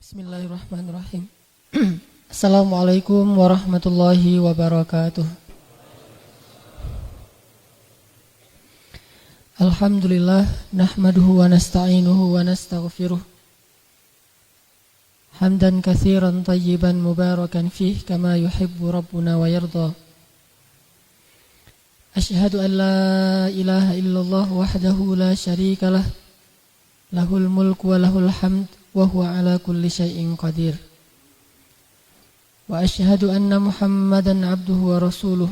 Bismillahirrahmanirrahim. Assalamualaikum warahmatullahi wabarakatuh. Alhamdulillah nahmaduhu wa nasta'inuhu wa nastaghfiruh. Hamdan katsiran tayyiban mubarakan fih kama yuhibbu rabbuna wa yarda. Asyhadu an la ilaha illallah wahdahu la syarika lah. Lahul mulku wa lahul hamd wa huwa ala kulli syai'in qadir. Wa asyhadu anna Muhammadan abduhu wa rasuluh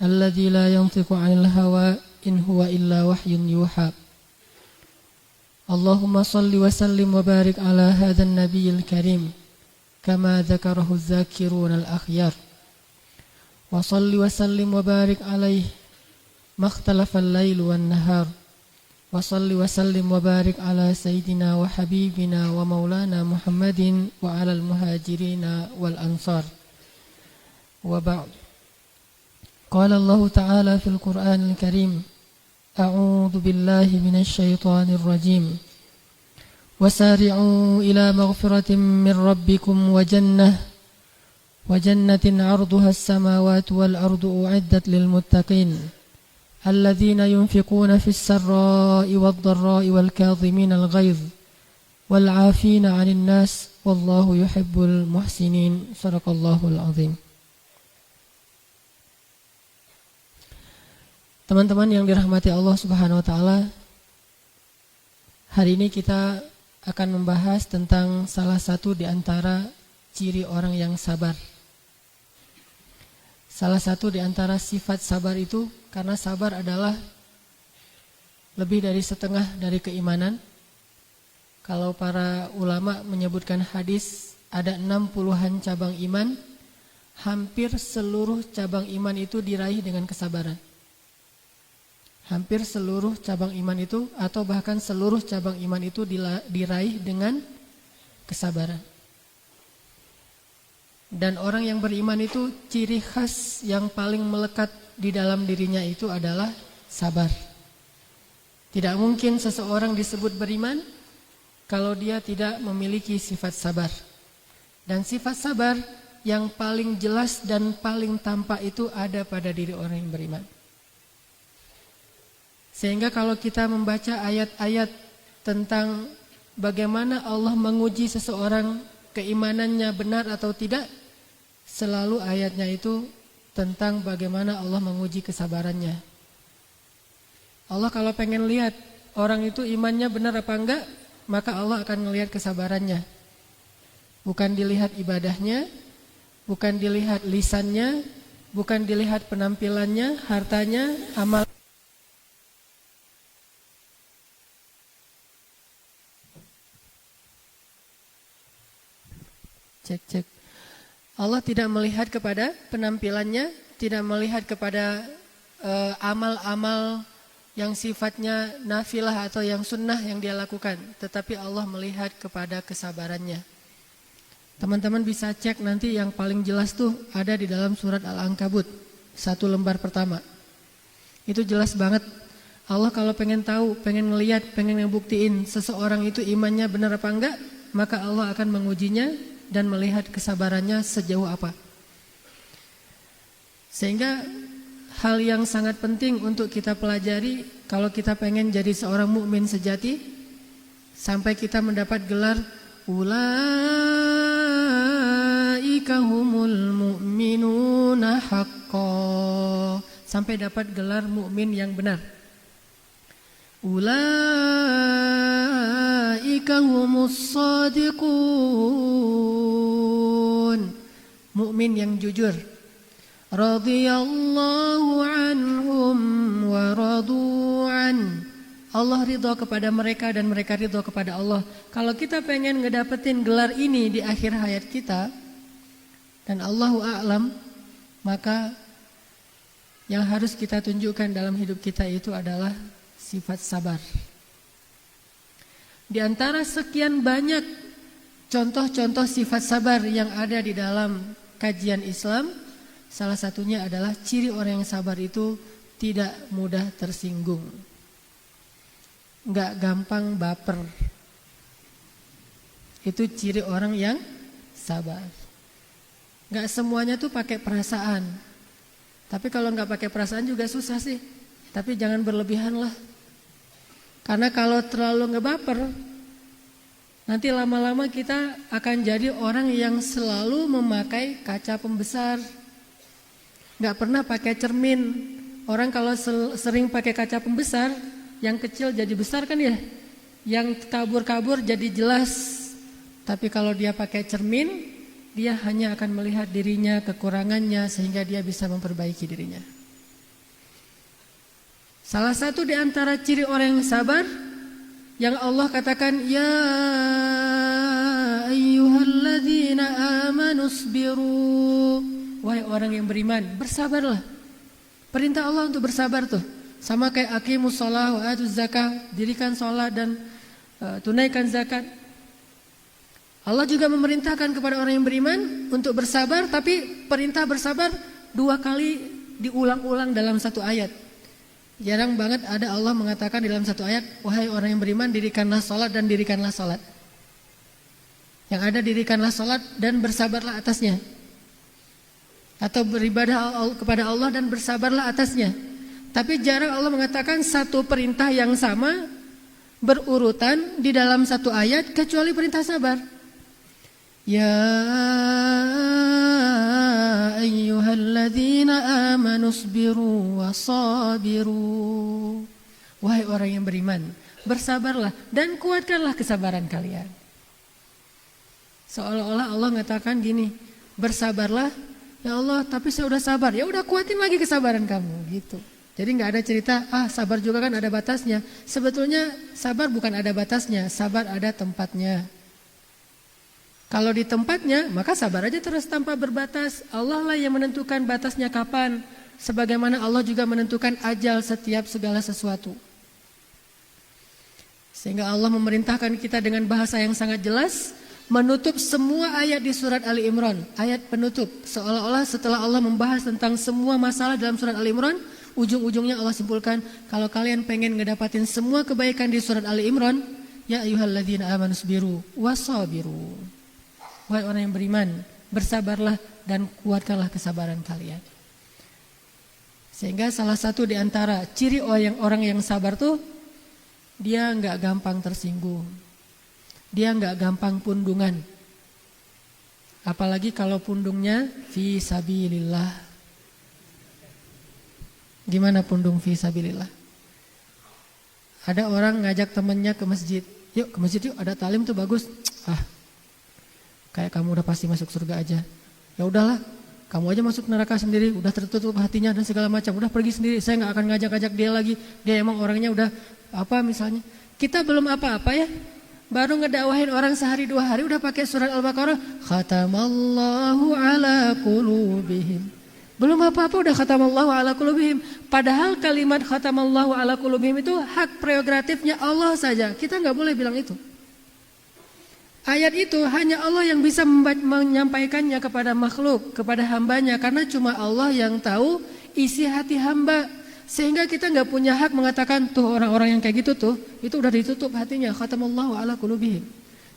alladzi la yantiqu 'anil hawa in huwa illa wahyun yuha. Allahumma salli wa sallim wa barik ala hadzal nabiyil karim kama dzakarahu adh-dzakirun al-akhyar. Wa salli wa sallim wa barik alaihi makhtalafa al-lail wan nahar. Wa salli wa sallim wa barik ala sayyidina wa habibina wa maulana Muhammadin wa ala al-muhajirina wal ansar. Wa ba'd. Qala Allah Ta'ala fil Qur'anil Karim, A'udzu billahi minasy syaithanir rajim. Wasari'u ila maghfiratin min rabbikum wa jannatin 'arduha as-samawati wal ardu u'iddat lil muttaqin. الذين ينفقون في السراء والضراء والكاظمين الغيظ والعافين عن الناس والله يحب المحسنين. صدق الله العظيم. Teman-teman yang dirahmati Allah Subhanahu wa taala, hari ini kita akan membahas tentang salah satu di antara ciri orang yang sabar. Salah satu di antara sifat sabar itu, karena sabar adalah lebih dari setengah dari keimanan. Kalau para ulama menyebutkan hadis ada 60-an cabang iman, hampir seluruh cabang iman itu diraih dengan kesabaran. Hampir seluruh cabang iman itu, atau bahkan seluruh cabang iman itu diraih dengan kesabaran. Dan orang yang beriman itu ciri khas yang paling melekat di dalam dirinya itu adalah sabar. Tidak mungkin seseorang disebut beriman kalau dia tidak memiliki sifat sabar. Dan sifat sabar yang paling jelas dan paling tampak itu ada pada diri orang yang beriman. Sehingga kalau kita membaca ayat-ayat tentang bagaimana Allah menguji seseorang keimanannya benar atau tidak, selalu ayatnya itu tentang bagaimana Allah menguji kesabarannya. Allah kalau pengen lihat orang itu imannya benar apa enggak, maka Allah akan melihat kesabarannya. Bukan dilihat ibadahnya, bukan dilihat lisannya, bukan dilihat penampilannya, hartanya, amal. Cek. Allah tidak melihat kepada penampilannya, tidak melihat kepada amal-amal yang sifatnya nafilah atau yang sunnah yang dia lakukan, tetapi Allah melihat kepada kesabarannya. Teman-teman bisa cek nanti, yang paling jelas tuh ada di dalam surat Al-Ankabut 1 lembar pertama. Itu jelas banget. Allah kalau pengen tahu, pengen ngelihat, pengen ngebuktiin seseorang itu imannya benar apa enggak, maka Allah akan mengujinya dan melihat kesabarannya sejauh apa. Sehingga hal yang sangat penting untuk kita pelajari kalau kita pengen jadi seorang mukmin sejati, sampai kita mendapat gelar ulaika humul mu'minuna haqqan, sampai dapat gelar mukmin yang benar. Ulaika humus shadiqun, mukmin yang jujur. Radhiyallahu anhum wa radu'an, Allah ridha kepada mereka dan mereka ridha kepada Allah. Kalau kita pengen ngedapetin gelar ini di akhir hayat kita, dan Allahu a'lam, maka yang harus kita tunjukkan dalam hidup kita itu adalah sifat sabar. Di antara sekian banyak contoh-contoh sifat sabar yang ada di dalam kajian Islam, salah satunya adalah ciri orang yang sabar itu tidak mudah tersinggung, nggak gampang baper. Itu ciri orang yang sabar. Gak semuanya tuh pakai perasaan. Tapi kalau gak pakai perasaan juga susah sih. Tapi jangan berlebihan lah. Karena kalau terlalu ngebaper, nanti lama-lama kita akan jadi orang yang selalu memakai kaca pembesar. Gak pernah pakai cermin. Orang kalau sering pakai kaca pembesar, yang kecil jadi besar kan ya. Yang kabur-kabur jadi jelas. Tapi kalau dia pakai cermin, dia hanya akan melihat dirinya, kekurangannya, sehingga dia bisa memperbaiki dirinya. Salah satu di antara ciri orang yang sabar, yang Allah katakan, Ya ayyuhalladzina amanu isbiru. Wahai orang yang beriman, bersabarlah. Perintah Allah untuk bersabar tuh. Sama kayak aqimus shalah wa atuz zakah, dirikan sholat dan tunaikan zakat. Allah juga memerintahkan kepada orang yang beriman untuk bersabar, tapi perintah bersabar 2 kali diulang-ulang dalam satu ayat. Jarang banget ada Allah mengatakan dalam satu ayat, wahai orang yang beriman, dirikanlah sholat dan dirikanlah sholat. Yang ada dirikanlah sholat dan bersabarlah atasnya. Atau beribadah kepada Allah dan bersabarlah atasnya. Tapi jarang Allah mengatakan satu perintah yang sama berurutan di dalam satu ayat kecuali perintah sabar. Ya ayyuhalladzina amanu isbiru wasabiru. Wahai orang yang beriman, bersabarlah dan kuatkanlah kesabaran kalian. Seolah-olah Allah mengatakan gini, bersabarlah, ya Allah, tapi saya udah sabar. Ya udah, kuatin lagi kesabaran kamu gitu. Jadi nggak ada cerita, sabar juga kan ada batasnya. Sebetulnya sabar bukan ada batasnya, sabar ada tempatnya. Kalau di tempatnya, maka sabar aja terus tanpa berbatas. Allah lah yang menentukan batasnya kapan. Sebagaimana Allah juga menentukan ajal setiap segala sesuatu. Sehingga Allah memerintahkan kita dengan bahasa yang sangat jelas, menutup semua ayat di surat Ali Imran. Ayat penutup, seolah-olah setelah Allah membahas tentang semua masalah dalam surat Ali Imran, ujung-ujungnya Allah simpulkan, kalau kalian pengen ngedapatin semua kebaikan di surat Ali Imran, ya ayyuhalladzina amanu isbiru wasabiru. Wahai orang yang beriman, bersabarlah dan kuatkanlah kesabaran kalian. Sehingga salah satu di antara ciri orang yang sabar tuh, dia enggak gampang tersinggung. Dia enggak gampang pundungan. Apalagi kalau pundungnya fi sabilillah. Gimana pundung fi sabilillah? Ada orang ngajak temannya ke masjid. Yuk ke masjid yuk, ada talim tuh bagus. Kayak kamu udah pasti masuk surga aja. Ya udahlah, kamu aja masuk neraka sendiri, udah tertutup hatinya dan segala macam, udah pergi sendiri. Saya nggak akan ngajak-ngajak dia lagi. Dia emang orangnya udah apa misalnya. Kita belum apa-apa ya, baru ngedakwahin orang sehari 2 hari udah pakai surat Al-Baqarah. Khatamallahu ala qulubihim. Belum apa-apa udah khatamallahu ala qulubihim. Padahal kalimat khatamallahu ala qulubihim itu hak prerogatifnya Allah saja. Kita nggak boleh bilang itu. Ayat itu hanya Allah yang bisa menyampaikannya kepada makhluk, kepada hambanya. Karena cuma Allah yang tahu isi hati hamba. Sehingga kita gak punya hak mengatakan, tuh orang-orang yang kayak gitu tuh, itu udah ditutup hatinya. Khatamallahu ala qulubihim.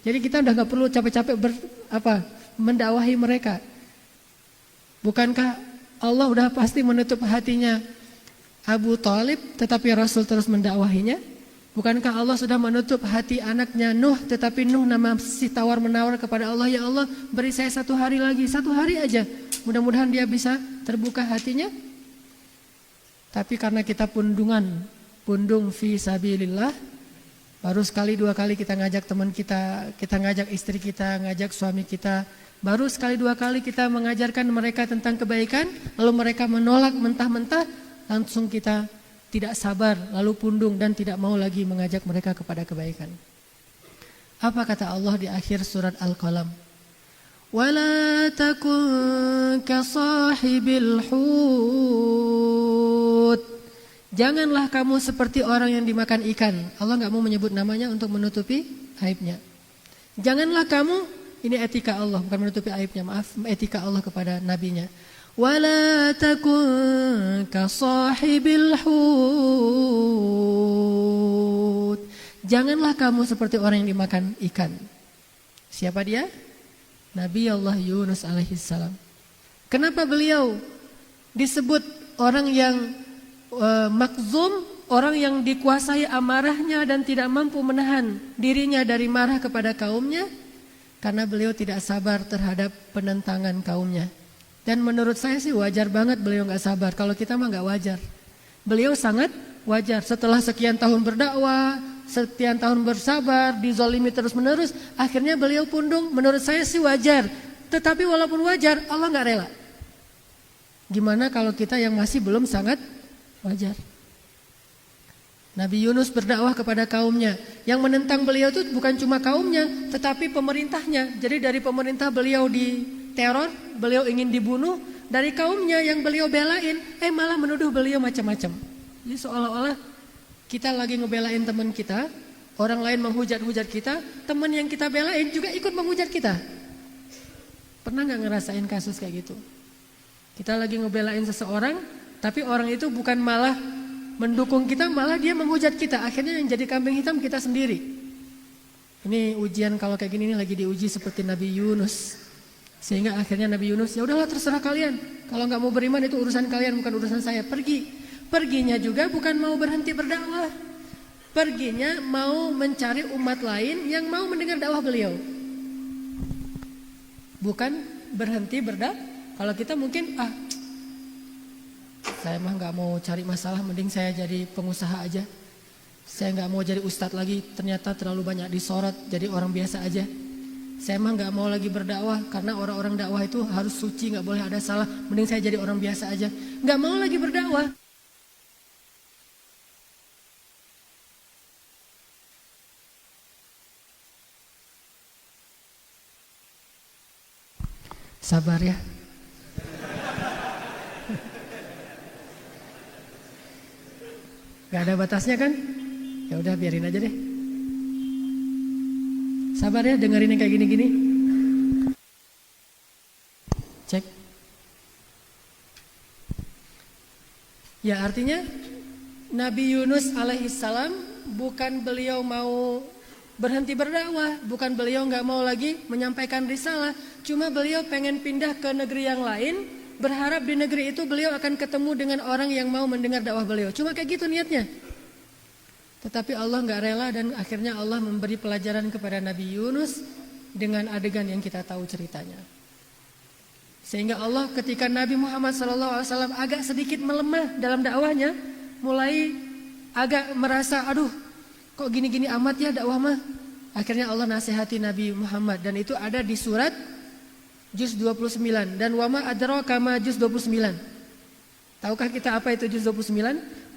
Jadi kita udah gak perlu capek-capek mendakwahi mereka. Bukankah Allah udah pasti menutup hatinya Abu Thalib, tetapi Rasul terus mendakwahinya? Bukankah Allah sudah menutup hati anaknya Nuh, tetapi Nuh masih tawar-menawar kepada Allah, ya Allah beri saya 1 hari lagi, 1 hari aja, mudah-mudahan dia bisa terbuka hatinya. Tapi karena kita pundung fi sabilillah, baru sekali 2 kali kita ngajak teman kita ngajak istri kita, ngajak suami kita, baru sekali 2 kali kita mengajarkan mereka tentang kebaikan, lalu mereka menolak mentah-mentah, langsung kita tidak sabar, lalu pundung dan tidak mau lagi mengajak mereka kepada kebaikan. Apa kata Allah di akhir surat Al-Qalam? Wala takun kasahibil hut. Janganlah kamu seperti orang yang dimakan ikan. Allah enggak mau menyebut namanya untuk menutupi aibnya. Janganlah kamu, ini etika Allah, bukan menutupi aibnya, maaf, etika Allah kepada nabinya. Wala takun kasahibil hut. Janganlah kamu seperti orang yang dimakan ikan. Siapa dia? Nabi Allah Yunus alaihissalam. Kenapa beliau disebut orang yang makzum, orang yang dikuasai amarahnya dan tidak mampu menahan dirinya dari marah kepada kaumnya? Karena beliau tidak sabar terhadap penentangan kaumnya. Dan menurut saya sih wajar banget beliau gak sabar. Kalau kita mah gak wajar. Beliau sangat wajar. Setelah sekian tahun berdakwah, sekian tahun bersabar, dizolimi terus menerus, akhirnya beliau pundung. Menurut saya sih wajar. Tetapi walaupun wajar, Allah gak rela. Gimana kalau kita yang masih belum sangat wajar? Nabi Yunus berdakwah kepada kaumnya. Yang menentang beliau itu bukan cuma kaumnya, tetapi pemerintahnya. Jadi dari pemerintah beliau diteror, beliau ingin dibunuh. Dari kaumnya yang beliau belain, malah menuduh beliau macam-macam. Jadi seolah-olah kita lagi ngebelain teman kita, orang lain menghujat-hujat kita, teman yang kita belain juga ikut menghujat kita. Pernah gak ngerasain kasus kayak gitu? Kita lagi ngebelain seseorang, tapi orang itu bukan malah mendukung kita, malah dia menghujat kita. Akhirnya yang jadi kambing hitam kita sendiri. Ini ujian kalau kayak gini ini lagi diuji seperti Nabi Yunus. Sehingga akhirnya Nabi Yunus, ya udahlah terserah kalian. Kalau nggak mau beriman itu urusan kalian, bukan urusan saya. Pergi. Perginya juga bukan mau berhenti berdakwah. Perginya mau mencari umat lain yang mau mendengar dakwah beliau. Bukan berhenti berdakwah. Kalau kita mungkin saya mah nggak mau cari masalah, mending saya jadi pengusaha aja. Saya nggak mau jadi ustadz lagi, ternyata terlalu banyak disorot, jadi orang biasa aja. Saya mah nggak mau lagi berdakwah, karena orang-orang dakwah itu harus suci, nggak boleh ada salah. Mending saya jadi orang biasa aja. Nggak mau lagi berdakwah. Sabar ya. Gak ada batasnya kan? Ya udah biarin aja deh. Sabar ya, dengerin yang kayak gini-gini. Cek. Ya artinya Nabi Yunus alaihissalam bukan beliau mau berhenti berdakwah, bukan beliau gak mau lagi menyampaikan risalah, cuma beliau pengen pindah ke negeri yang lain. Berharap di negeri itu beliau akan ketemu dengan orang yang mau mendengar dakwah beliau. Cuma kayak gitu niatnya. Tetapi Allah gak rela dan akhirnya Allah memberi pelajaran kepada Nabi Yunus dengan adegan yang kita tahu ceritanya. Sehingga Allah ketika Nabi Muhammad SAW agak sedikit melemah dalam dakwahnya, mulai agak merasa aduh kok gini-gini amat ya dakwah mah. Akhirnya Allah nasihati Nabi Muhammad dan itu ada di surat Juz 29 dan wama adraka ma Juz 29. Tahukah kita apa itu Juz 29?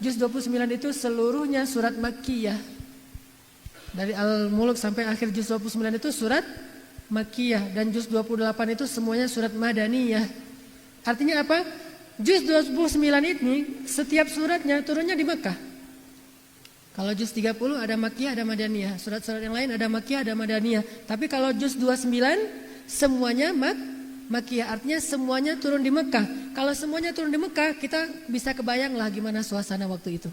Juz 29 itu seluruhnya surat Makkiyah. Dari Al-Mulk sampai akhir Juz 29 itu surat Makkiyah dan Juz 28 itu semuanya surat Madaniyah. Artinya apa? Juz 29 ini setiap suratnya turunnya di Mekah. Kalau Juz 30 ada Makkiyah ada Madaniyah. Surat-surat yang lain ada Makkiyah ada Madaniyah. Tapi kalau Juz 29 semuanya Makkiyah, artinya semuanya turun di Mekah. Kalau semuanya turun di Mekah, kita bisa kebayang lah gimana suasana waktu itu.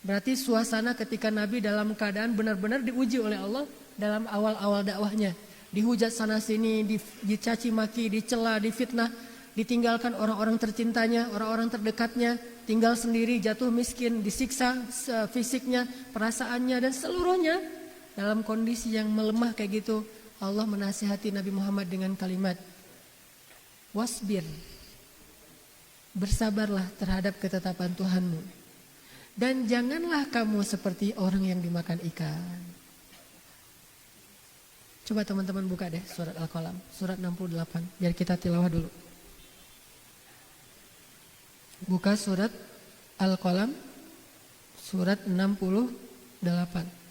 Berarti suasana ketika Nabi dalam keadaan benar-benar diuji oleh Allah dalam awal-awal dakwahnya. Dihujat sana sini, dicaci maki, dicela, difitnah, ditinggalkan orang-orang tercintanya, orang-orang terdekatnya, tinggal sendiri, jatuh miskin, disiksa fisiknya, perasaannya dan seluruhnya dalam kondisi yang melemah kayak gitu. Allah menasihati Nabi Muhammad dengan kalimat wasbir, bersabarlah terhadap ketetapan Tuhanmu dan janganlah kamu seperti orang yang dimakan ikan. Coba teman-teman buka deh surat Al-Qalam surat 68 biar kita tilawah dulu. Buka surat Al-Qalam surat 68.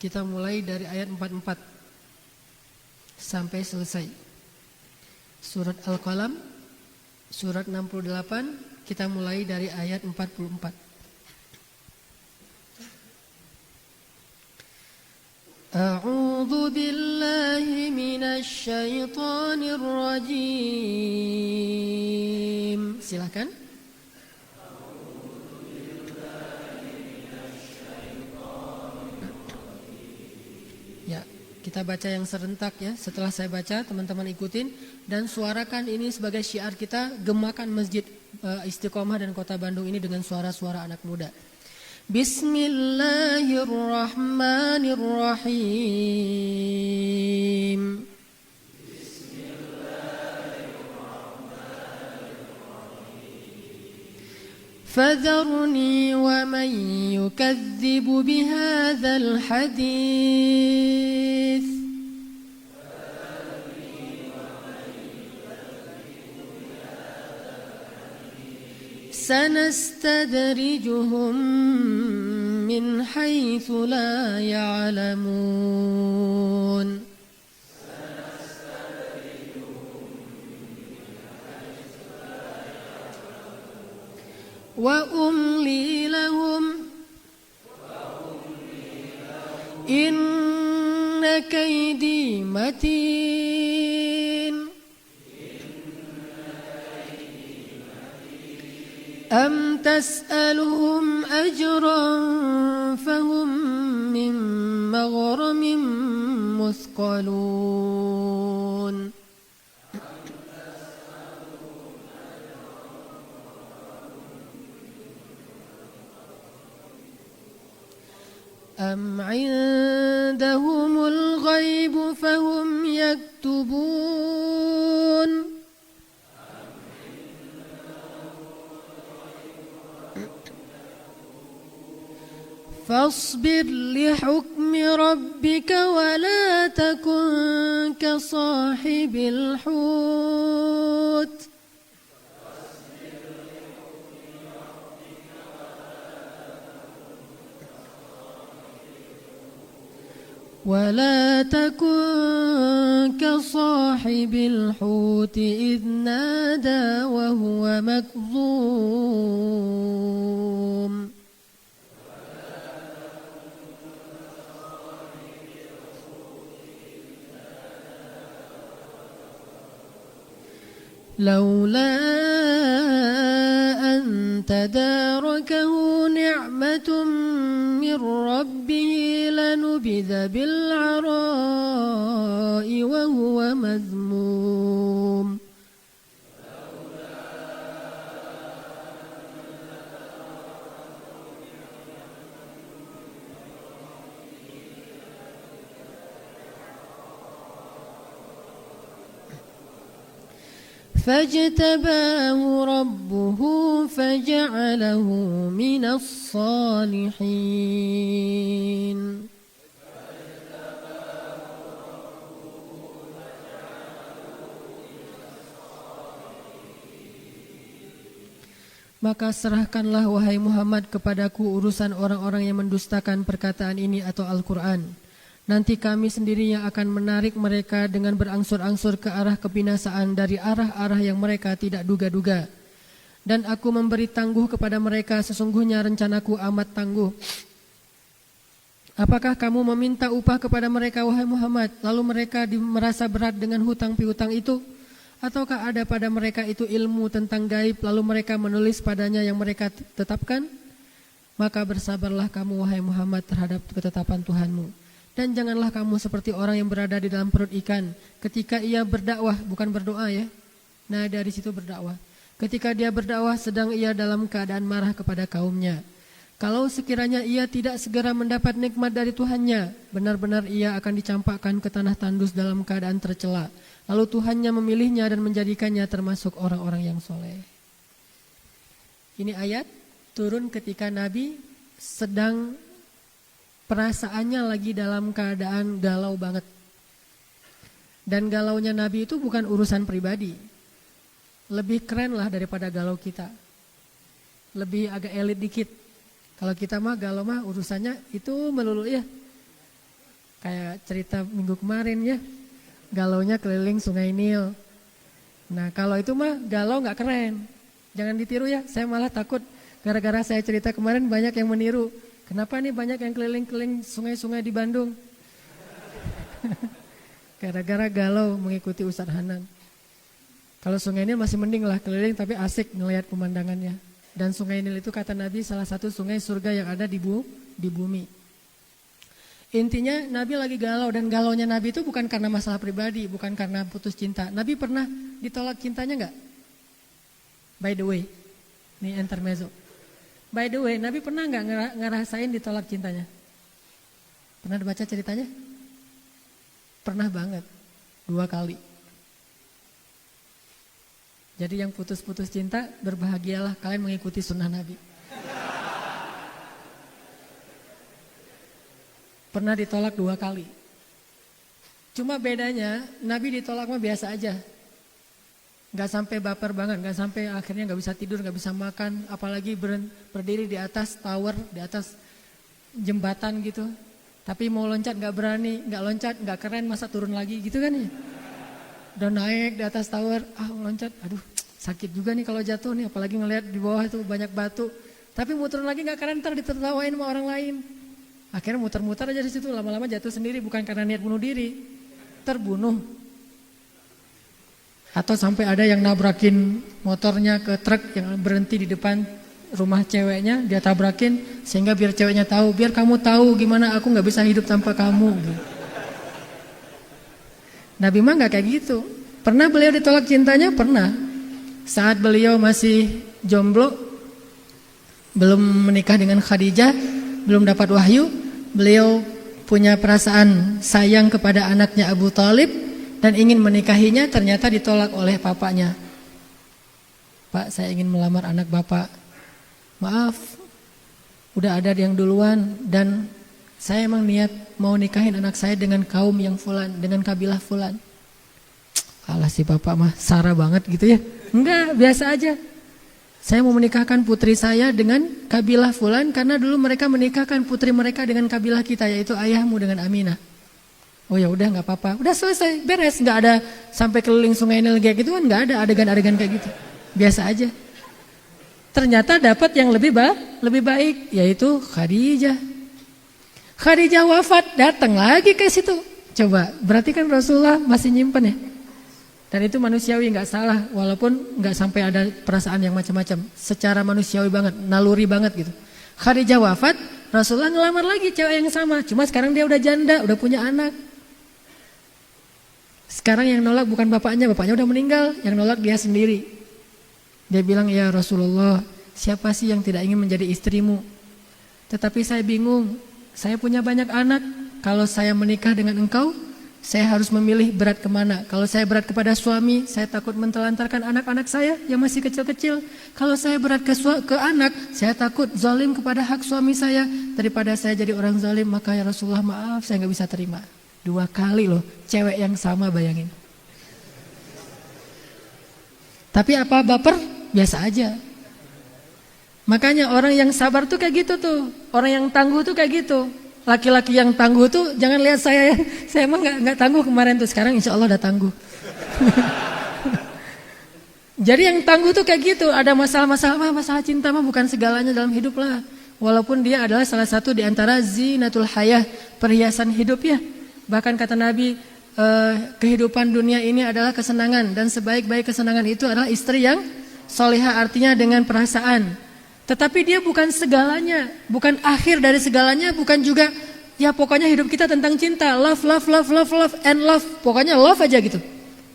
Kita mulai dari ayat 44 sampai selesai. Surat Al-Qalam surat 68 kita mulai dari ayat 44. A'udzu billahi من الشيطان الرجيم. Silakan. Ya, kita baca yang serentak ya. Setelah saya baca, teman-teman ikutin dan suarakan ini sebagai syiar kita, gemakan Masjid Istiqomah dan Kota Bandung ini dengan suara-suara anak muda. Bismillahirrahmanirrahim. فذرني ومن يكذب بهذا الحديث سنستدرجهم من حيث لا يعلمون وأملي لهم إن كيدي متين أم تسألهم أجرا فهم من مغرم مثقلون أم عندهم الغيب فهم يكتبون فاصبر لحكم ربك ولا تكن كصاحب الحوت ولا تكن كصاحب الحوت إذ نادى وهو مكظوم لولا أن تداركه نعمة من ربه لنبذ بالعراء وهو مذموم فاجتباه ربه فجعله من الصالحين Maka serahkanlah wahai Muhammad kepadaku urusan orang-orang yang mendustakan perkataan ini atau Al-Quran. Nanti kami sendiri yang akan menarik mereka dengan berangsur-angsur ke arah kebinasaan dari arah-arah yang mereka tidak duga-duga. Dan aku memberi tangguh kepada mereka, sesungguhnya rencanaku amat tangguh. Apakah kamu meminta upah kepada mereka wahai Muhammad, lalu mereka merasa berat dengan hutang piutang itu? Ataukah ada pada mereka itu ilmu tentang gaib, lalu mereka menulis padanya yang mereka tetapkan? Maka bersabarlah kamu wahai Muhammad terhadap ketetapan Tuhanmu. Dan janganlah kamu seperti orang yang berada di dalam perut ikan ketika ia berdakwah, bukan berdoa ya. Nah dari situ berdakwah. Ketika dia berdakwah sedang ia dalam keadaan marah kepada kaumnya. Kalau sekiranya ia tidak segera mendapat nikmat dari Tuhannya, benar-benar ia akan dicampakkan ke tanah tandus dalam keadaan tercela. Lalu Tuhannya memilihnya dan menjadikannya termasuk orang-orang yang soleh. Ini ayat turun ketika Nabi sedang perasaannya lagi dalam keadaan galau banget. Dan galaunya Nabi itu bukan urusan pribadi. Lebih keren lah daripada galau kita. Lebih agak elit dikit. Kalau kita mah galau mah urusannya itu melulu ya. Kayak cerita minggu kemarin ya. Galaunya keliling Sungai Nil. Nah kalau itu mah galau gak keren. Jangan ditiru ya, saya malah takut. Gara-gara saya cerita kemarin banyak yang meniru. Kenapa nih banyak yang keliling-keliling sungai-sungai di Bandung? Gara-gara galau mengikuti Ustadz Hanan. Kalau Sungai Nil masih mending lah keliling tapi asik ngelihat pemandangannya. Dan Sungai Nil itu kata Nabi salah satu sungai surga yang ada di bumi. Intinya Nabi lagi galau dan galaunya Nabi itu bukan karena masalah pribadi, bukan karena putus cinta. Nabi pernah ditolak cintanya enggak? By the way, nih intermezzo. By the way, Nabi pernah enggak ngerasain ditolak cintanya? Pernah baca ceritanya? Pernah banget, 2 kali. Jadi yang putus-putus cinta, berbahagialah kalian mengikuti sunnah Nabi. Pernah ditolak 2 kali. Cuma bedanya, Nabi ditolak mah biasa aja. Gak sampai baper banget, gak sampai akhirnya gak bisa tidur, gak bisa makan. Apalagi berdiri di atas tower, di atas jembatan gitu. Tapi mau loncat gak berani, gak loncat, gak keren, masa turun lagi gitu kan ya. Udah naik di atas tower, loncat, aduh sakit juga nih kalau jatuh nih, apalagi ngelihat di bawah itu banyak batu. Tapi mau turun lagi gak keren, ntar ditertawain sama orang lain. Akhirnya muter-muter aja di situ, lama-lama jatuh sendiri, bukan karena niat bunuh diri, terbunuh. Atau sampai ada yang nabrakin motornya ke truk yang berhenti di depan rumah ceweknya, dia tabrakin sehingga biar ceweknya tahu, biar kamu tahu gimana aku gak bisa hidup tanpa kamu. Nabi mah gak kayak gitu. Pernah beliau ditolak cintanya? Pernah. Saat beliau masih jomblo, belum menikah dengan Khadijah, belum dapat wahyu, beliau punya perasaan sayang kepada anaknya Abu Thalib dan ingin menikahinya, ternyata ditolak oleh papanya. Pak, saya ingin melamar anak bapak. Maaf, udah ada yang duluan dan saya emang niat mau nikahin anak saya dengan kaum yang fulan, dengan kabilah fulan. Alah si bapak mah sara banget gitu ya. Enggak, biasa aja. Saya mau menikahkan putri saya dengan kabilah fulan karena dulu mereka menikahkan putri mereka dengan kabilah kita, yaitu ayahmu dengan Aminah. Oh ya udah nggak apa-apa, udah selesai, beres, nggak ada sampai keliling Sungai Nil kayak gitu kan, nggak ada adegan-adegan kayak gitu, biasa aja. Ternyata dapat yang lebih baik, yaitu Khadijah. Khadijah wafat, datang lagi ke situ. Coba, berarti kan Rasulullah masih nyimpen ya. Dan itu manusiawi, nggak salah, walaupun nggak sampai ada perasaan yang macam-macam. Secara manusiawi banget, naluri banget gitu. Khadijah wafat, Rasulullah ngelamar lagi cewek yang sama. Cuma sekarang dia udah janda, udah punya anak. Sekarang yang nolak bukan bapaknya udah meninggal, yang nolak dia sendiri. Dia bilang, ya Rasulullah, siapa sih yang tidak ingin menjadi istrimu? Tetapi saya bingung. Saya punya banyak anak, kalau saya menikah dengan engkau, saya harus memilih berat kemana. Kalau saya berat kepada suami, saya takut mentelantarkan anak-anak saya yang masih kecil-kecil. Kalau saya berat ke anak, saya takut zalim kepada hak suami saya. Daripada saya jadi orang zalim, maka ya Rasulullah maaf, saya gak bisa terima. 2 kali loh, cewek yang sama, bayangin. Tapi apa baper? Biasa aja. Makanya orang yang sabar tuh kayak gitu tuh. Orang yang tangguh tuh kayak gitu. Laki-laki yang tangguh tuh jangan lihat saya emang nggak tangguh kemarin tuh, sekarang insya Allah udah tangguh. Jadi yang tangguh tuh kayak gitu. Ada masalah cinta mah bukan segalanya dalam hidup lah. Walaupun dia adalah salah satu di antara zinatul hayah, perhiasan hidup ya. Bahkan kata Nabi, kehidupan dunia ini adalah kesenangan dan sebaik-baik kesenangan itu adalah istri yang solehah, artinya dengan perasaan. Tetapi dia bukan segalanya, bukan akhir dari segalanya, bukan juga ya pokoknya hidup kita tentang cinta, love and love, pokoknya love aja gitu.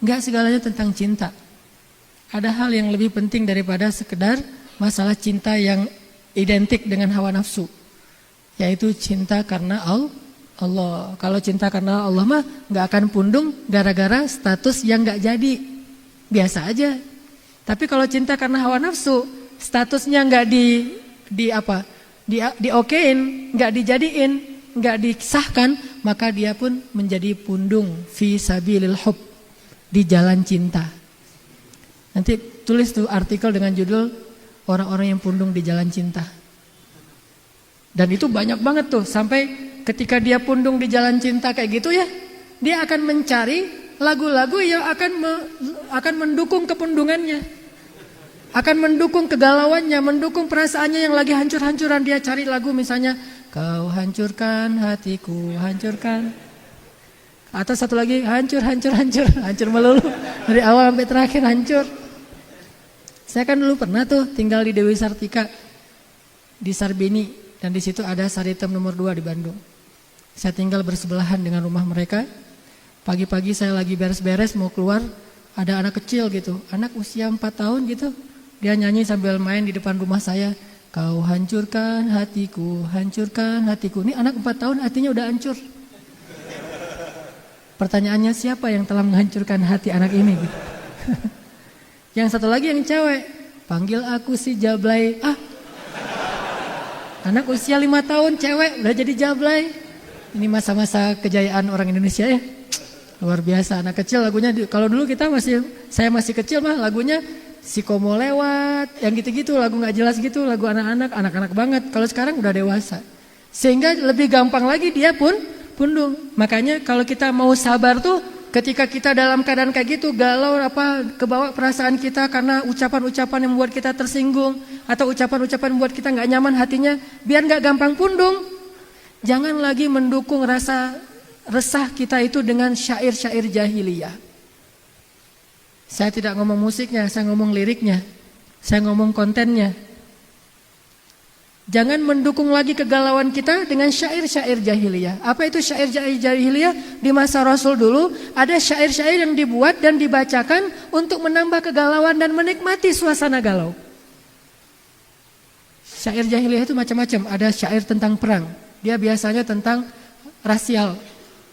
Enggak segalanya tentang cinta. Ada hal yang lebih penting daripada sekedar masalah cinta yang identik dengan hawa nafsu, yaitu cinta karena Allah. Kalau cinta karena Allah mah enggak akan pundung gara-gara status yang enggak jadi, biasa aja. Tapi kalau cinta karena hawa nafsu, statusnya nggak diokein, nggak dijadiin, nggak disahkan, maka dia pun menjadi pundung fi sabilil hub, di jalan cinta. Nanti tulis tuh artikel dengan judul orang-orang yang pundung di jalan cinta. Dan itu banyak banget tuh, sampai ketika dia pundung di jalan cinta kayak gitu ya, dia akan mencari lagu-lagu yang akan mendukung kepundungannya. Akan mendukung kegalauannya, mendukung perasaannya yang lagi hancur-hancuran. Dia cari lagu misalnya, kau hancurkan hatiku, hancurkan. Atau satu lagi hancur melulu. Dari awal sampai terakhir hancur. Saya kan dulu pernah tuh tinggal di Dewi Sartika, di Sarbini. Dan di situ ada Saritem nomor 2 di Bandung. Saya tinggal bersebelahan dengan rumah mereka. Pagi-pagi saya lagi beres-beres mau keluar, ada anak kecil gitu. Anak usia 4 tahun gitu. Dia nyanyi sambil main di depan rumah saya. Kau hancurkan hatiku, hancurkan hatiku. Ini anak 4 tahun hatinya udah hancur. Pertanyaannya siapa yang telah menghancurkan hati anak ini? Gitu. Yang satu lagi yang cewek, panggil aku si Jablay. Anak usia 5 tahun cewek udah jadi Jablay. Ini masa-masa kejayaan orang Indonesia ya. Luar biasa anak kecil lagunya. Kalau dulu saya masih kecil mah lagunya Si Komo lewat, yang gitu-gitu lagu gak jelas gitu, lagu anak-anak banget. Kalau sekarang udah dewasa. Sehingga lebih gampang lagi dia pun pundung. Makanya kalau kita mau sabar tuh ketika kita dalam keadaan kayak gitu, galau kebawa perasaan kita karena ucapan-ucapan yang membuat kita tersinggung atau ucapan-ucapan yang membuat kita gak nyaman hatinya, biar gak gampang pundung. Jangan lagi mendukung rasa resah kita itu dengan syair-syair jahiliyah. Saya tidak ngomong musiknya, saya ngomong liriknya, saya ngomong kontennya. Jangan mendukung lagi kegalauan kita dengan syair-syair jahiliyah. Apa itu syair-syair jahiliyah? Di masa Rasul dulu ada syair-syair yang dibuat dan dibacakan untuk menambah kegalauan dan menikmati suasana galau. Syair jahiliyah itu macam-macam. Ada syair tentang perang. Dia biasanya tentang rasial.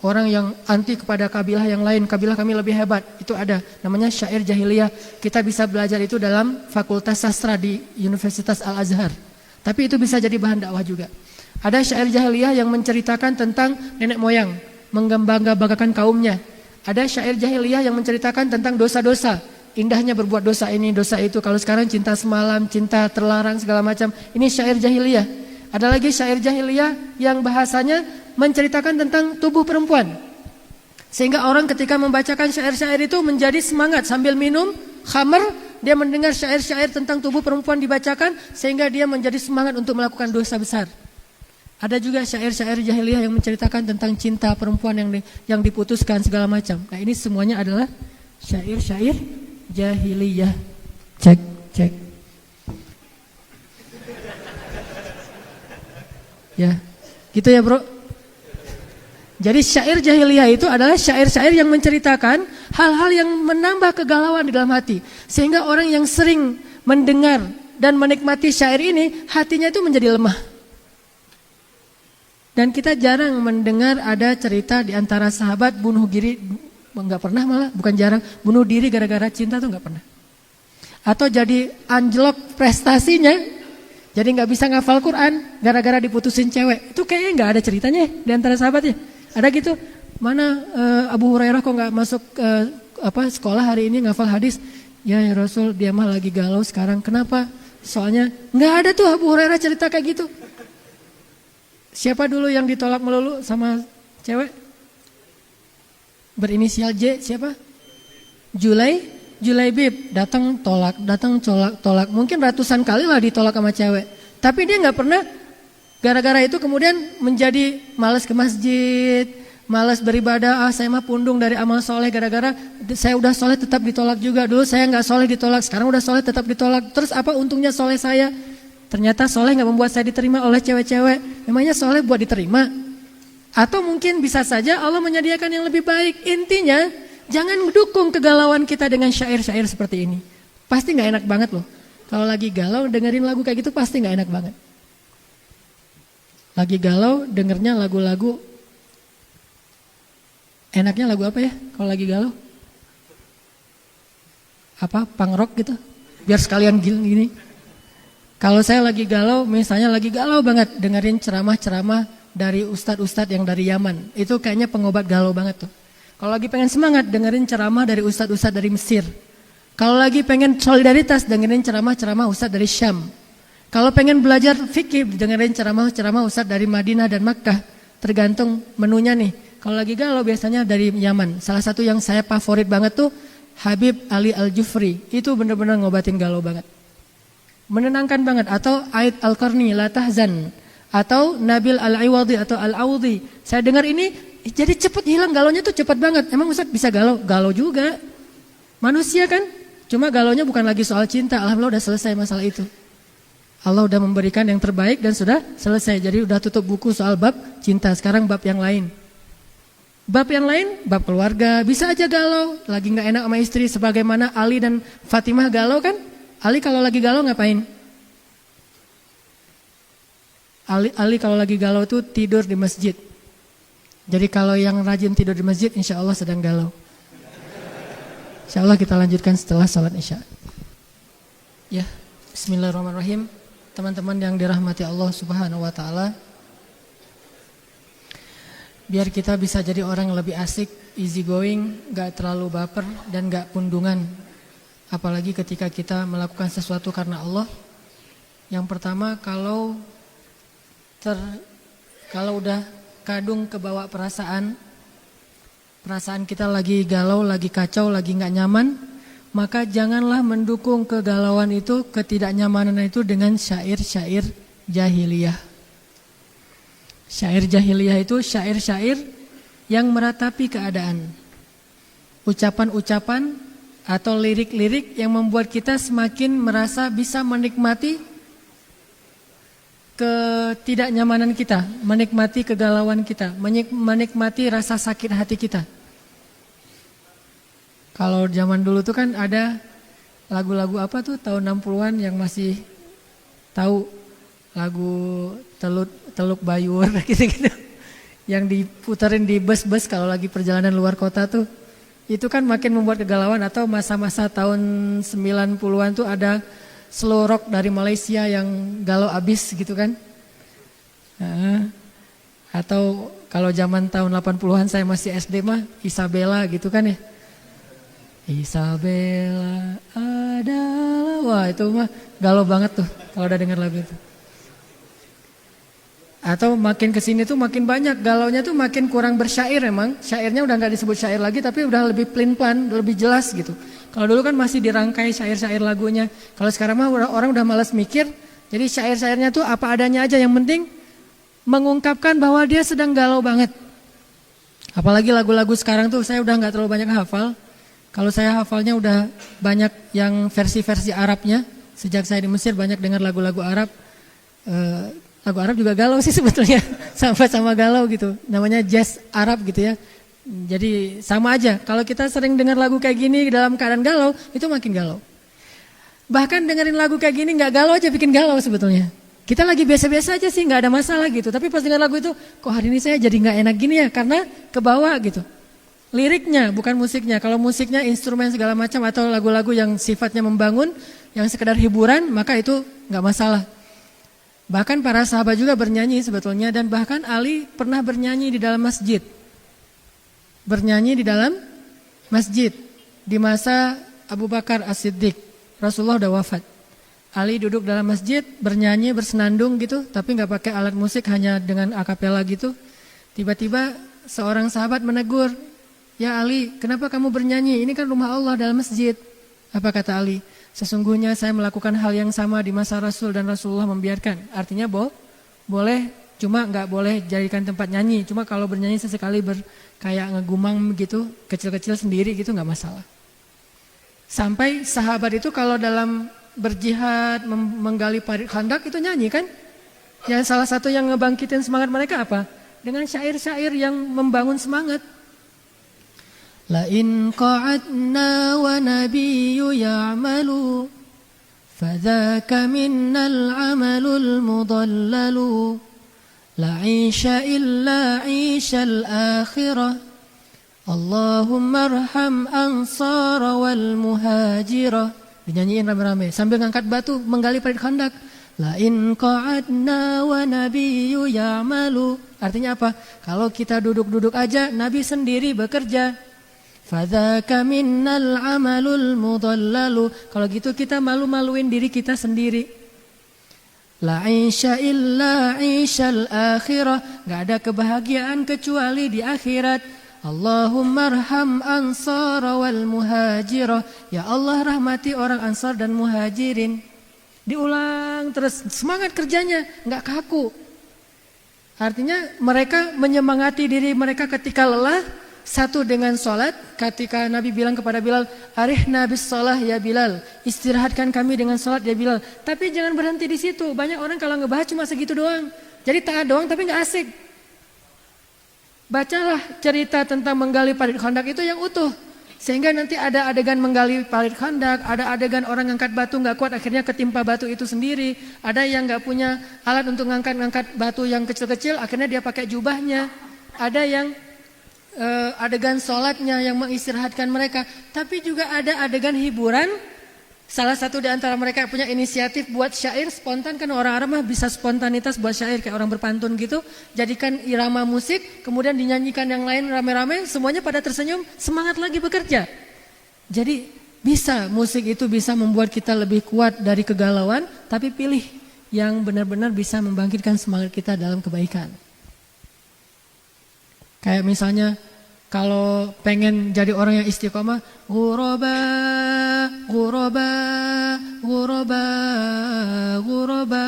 Orang yang anti kepada kabilah yang lain, kabilah kami lebih hebat, itu ada. Namanya syair jahiliyah. Kita bisa belajar itu dalam Fakultas Sastra di Universitas Al-Azhar. Tapi itu bisa jadi bahan dakwah juga. Ada syair jahiliyah yang menceritakan tentang nenek moyang, menggembanggakan kaumnya. Ada syair jahiliyah yang menceritakan tentang dosa-dosa, indahnya berbuat dosa ini, dosa itu. Kalau sekarang cinta semalam, cinta terlarang segala macam. Ini syair jahiliyah. Ada lagi syair jahiliyah yang bahasanya menceritakan tentang tubuh perempuan. Sehingga orang ketika membacakan syair-syair itu menjadi semangat sambil minum khamar, dia mendengar syair-syair tentang tubuh perempuan dibacakan sehingga dia menjadi semangat untuk melakukan dosa besar. Ada juga syair-syair jahiliyah yang menceritakan tentang cinta perempuan yang diputuskan segala macam. Nah, ini semuanya adalah syair-syair jahiliyah. Cek. Ya, gitu ya, Bro. Jadi syair jahiliyah itu adalah syair-syair yang menceritakan hal-hal yang menambah kegalauan di dalam hati. Sehingga orang yang sering mendengar dan menikmati syair ini, hatinya itu menjadi lemah. Dan kita jarang mendengar ada cerita di antara sahabat bunuh diri, enggak pernah malah, bukan jarang, bunuh diri gara-gara cinta tuh enggak pernah. Atau jadi anjlok prestasinya, jadi enggak bisa ngafal Quran gara-gara diputusin cewek. Itu kayaknya enggak ada ceritanya di antara sahabatnya. Ada gitu, mana Abu Hurairah kok nggak masuk sekolah hari ini ngafal hadis? Ya Rasul, dia mah lagi galau sekarang. Kenapa? Soalnya nggak ada tuh Abu Hurairah cerita kayak gitu. Siapa dulu yang ditolak melulu sama cewek? Berinisial J, siapa? Julaibib, datang tolak. Mungkin ratusan kali lah ditolak sama cewek. Tapi dia nggak pernah. Gara-gara itu kemudian menjadi malas ke masjid, malas beribadah. Saya mah pundung dari amal soleh gara-gara saya udah soleh tetap ditolak juga. Dulu saya nggak soleh ditolak, sekarang udah soleh tetap ditolak. Terus apa untungnya soleh saya? Ternyata soleh nggak membuat saya diterima oleh cewek-cewek. Memangnya soleh buat diterima? Atau mungkin bisa saja Allah menyediakan yang lebih baik. Intinya jangan dukung kegalauan kita dengan syair-syair seperti ini. Pasti nggak enak banget loh. Kalau lagi galau dengerin lagu kayak gitu pasti nggak enak banget. Lagi galau dengernya lagu-lagu, enaknya lagu apa ya kalau lagi galau? Punk rock gitu, biar sekalian gini. Kalau saya lagi galau, misalnya lagi galau banget, dengerin ceramah-ceramah dari ustadz-ustadz yang dari Yaman. Itu kayaknya pengobat galau banget tuh. Kalau lagi pengen semangat, dengerin ceramah dari ustadz-ustadz dari Mesir. Kalau lagi pengen solidaritas, dengerin ceramah-ceramah ustadz dari Syam. Kalau pengen belajar fikih, dengerin ceramah-ceramah ustadz dari Madinah dan Makkah. Tergantung menunya nih. Kalau lagi galau biasanya dari Yaman. Salah satu yang saya favorit banget tuh Habib Ali Al-Jufri. Itu benar-benar ngobatin galau banget. Menenangkan banget. Atau Aid Al-Qarni, La Tahzan. Atau Nabil Al-Iwadi atau Al-Awdi. Saya dengar ini Jadi cepat hilang galaunya tuh cepat banget. Emang Ustaz bisa galau? Galau juga. Manusia kan? Cuma galaunya bukan lagi soal cinta. Alhamdulillah udah selesai masalah itu. Allah udah memberikan yang terbaik dan sudah selesai. Jadi udah tutup buku soal bab cinta. Sekarang bab yang lain. Bab yang lain, bab keluarga. Bisa aja galau. Lagi gak enak sama istri. Sebagaimana Ali dan Fatimah galau kan? Ali kalau lagi galau ngapain? Ali kalau lagi galau tuh tidur di masjid. Jadi kalau yang rajin tidur di masjid, insya Allah sedang galau. Insya Allah kita lanjutkan setelah salat isya. Ya, bismillahirrahmanirrahim. Teman-teman yang dirahmati Allah Subhanahu wa taala. Biar kita bisa jadi orang yang lebih asik, easy going, gak terlalu baper dan gak pundungan. Apalagi ketika kita melakukan sesuatu karena Allah. Yang pertama, kalau udah kadung kebawa perasaan kita lagi galau, lagi kacau, lagi gak nyaman, maka janganlah mendukung kegalauan itu, ketidaknyamanan itu dengan syair-syair jahiliyah. Syair jahiliyah itu syair-syair yang meratapi keadaan. Ucapan-ucapan atau lirik-lirik yang membuat kita semakin merasa bisa menikmati ketidaknyamanan kita, menikmati kegalauan kita, menikmati rasa sakit hati kita. Kalau zaman dulu tuh kan ada lagu-lagu apa tuh tahun 60-an yang masih tahu lagu Teluk Bayur gitu-gitu. Yang diputerin di bus-bus kalau lagi perjalanan luar kota tuh. Itu kan makin membuat kegalauan. Atau masa-masa tahun 90-an tuh ada slow rock dari Malaysia yang galau abis gitu kan. Atau kalau zaman tahun 80-an saya masih SD mah Isabella gitu kan ya. Isabella adalah, wah itu mah galau banget tuh kalau udah dengar lagu itu. Atau makin kesini tuh makin banyak galaunya tuh makin kurang bersyair emang. Syairnya udah gak disebut syair lagi tapi udah lebih plan-plan, lebih jelas gitu. Kalau dulu kan masih dirangkai syair-syair lagunya. Kalau sekarang mah orang udah malas mikir. Jadi syair-syairnya tuh apa adanya aja, yang penting mengungkapkan bahwa dia sedang galau banget. Apalagi lagu-lagu sekarang tuh saya udah gak terlalu banyak hafal. Kalau saya hafalnya udah banyak yang versi-versi Arabnya. Sejak saya di Mesir banyak dengar lagu-lagu Arab. Lagu Arab juga galau sih sebetulnya, sama-sama galau gitu. Namanya jazz Arab gitu ya. Jadi sama aja. Kalau kita sering dengar lagu kayak gini dalam keadaan galau, itu makin galau. Bahkan dengerin lagu kayak gini nggak galau aja bikin galau sebetulnya. Kita lagi biasa-biasa aja sih, nggak ada masalah gitu. Tapi pas dengar lagu itu, kok hari ini saya jadi nggak enak gini ya, karena kebawa gitu. Liriknya bukan musiknya. Kalau musiknya instrumen segala macam atau lagu-lagu yang sifatnya membangun, yang sekedar hiburan, maka itu nggak masalah. Bahkan para sahabat juga bernyanyi sebetulnya, dan bahkan Ali pernah bernyanyi di dalam masjid. Bernyanyi di dalam masjid di masa Abu Bakar As-Siddiq. Rasulullah udah wafat. Ali duduk dalam masjid bernyanyi, bersenandung gitu, tapi nggak pakai alat musik, hanya dengan akapela gitu. Tiba-tiba seorang sahabat menegur, "Ya Ali, kenapa kamu bernyanyi? Ini kan rumah Allah dalam masjid." Apa kata Ali? "Sesungguhnya saya melakukan hal yang sama di masa Rasul dan Rasulullah membiarkan." Artinya boleh, cuma nggak boleh jadikan tempat nyanyi. Cuma kalau bernyanyi sesekali kayak ngegumang gitu, kecil-kecil sendiri gitu nggak masalah. Sampai sahabat itu kalau dalam berjihad, menggali parit khandak itu nyanyi kan? Yang salah satu yang ngebangkitin semangat mereka apa? Dengan syair-syair yang membangun semangat. La in qa'adna wa nabiyyu ya'malu fadzaka minnal 'amalul mudallalu la 'isha illa 'ishal akhirah Allahumma arham ansara wal muhajirah. Dinyanyiin rame-rame sambil ngangkat batu menggali parit khandak. La in qa'adna wa nabiyyu ya'malu. Artinya apa? Kalau kita duduk-duduk aja, Nabi sendiri bekerja. Fadzaka minnal amalul mudallalu. Kalau gitu kita malu-maluin diri kita sendiri. La 'isha illa 'ishal akhirah. Gak ada kebahagiaan kecuali di akhirat. Allahumma arham ansara wal muhajirah. Ya Allah, rahmati orang Ansar dan Muhajirin. Diulang terus, semangat kerjanya, gak kaku. Artinya mereka menyemangati diri mereka ketika lelah. Satu dengan sholat, ketika Nabi bilang kepada Bilal, arihna bis sholah ya Bilal, istirahatkan kami dengan sholat ya Bilal. Tapi jangan berhenti di situ. Banyak orang kalau ngebahas cuma segitu doang. Jadi taat doang tapi nggak asik. Bacalah cerita tentang menggali parit khandak itu yang utuh. Sehingga nanti ada adegan menggali parit khandak, ada adegan orang ngangkat batu nggak kuat akhirnya ketimpa batu itu sendiri. Ada yang nggak punya alat untuk ngangkat batu yang kecil-kecil, akhirnya dia pakai jubahnya. Ada yang adegan sholatnya yang mengistirahatkan mereka. Tapi juga ada adegan hiburan. Salah satu di antara mereka punya inisiatif buat syair spontan. Kan orang Arab mah bisa spontanitas buat syair kayak orang berpantun gitu. Jadikan irama musik, kemudian dinyanyikan yang lain rame-rame, semuanya pada tersenyum, semangat lagi bekerja. Jadi bisa, musik itu bisa membuat kita lebih kuat dari kegalauan. Tapi pilih yang benar-benar bisa membangkitkan semangat kita dalam kebaikan. Kayak misalnya kalau pengen jadi orang yang istiqomah, ghuraba, ghuraba, ghuraba, ghuraba.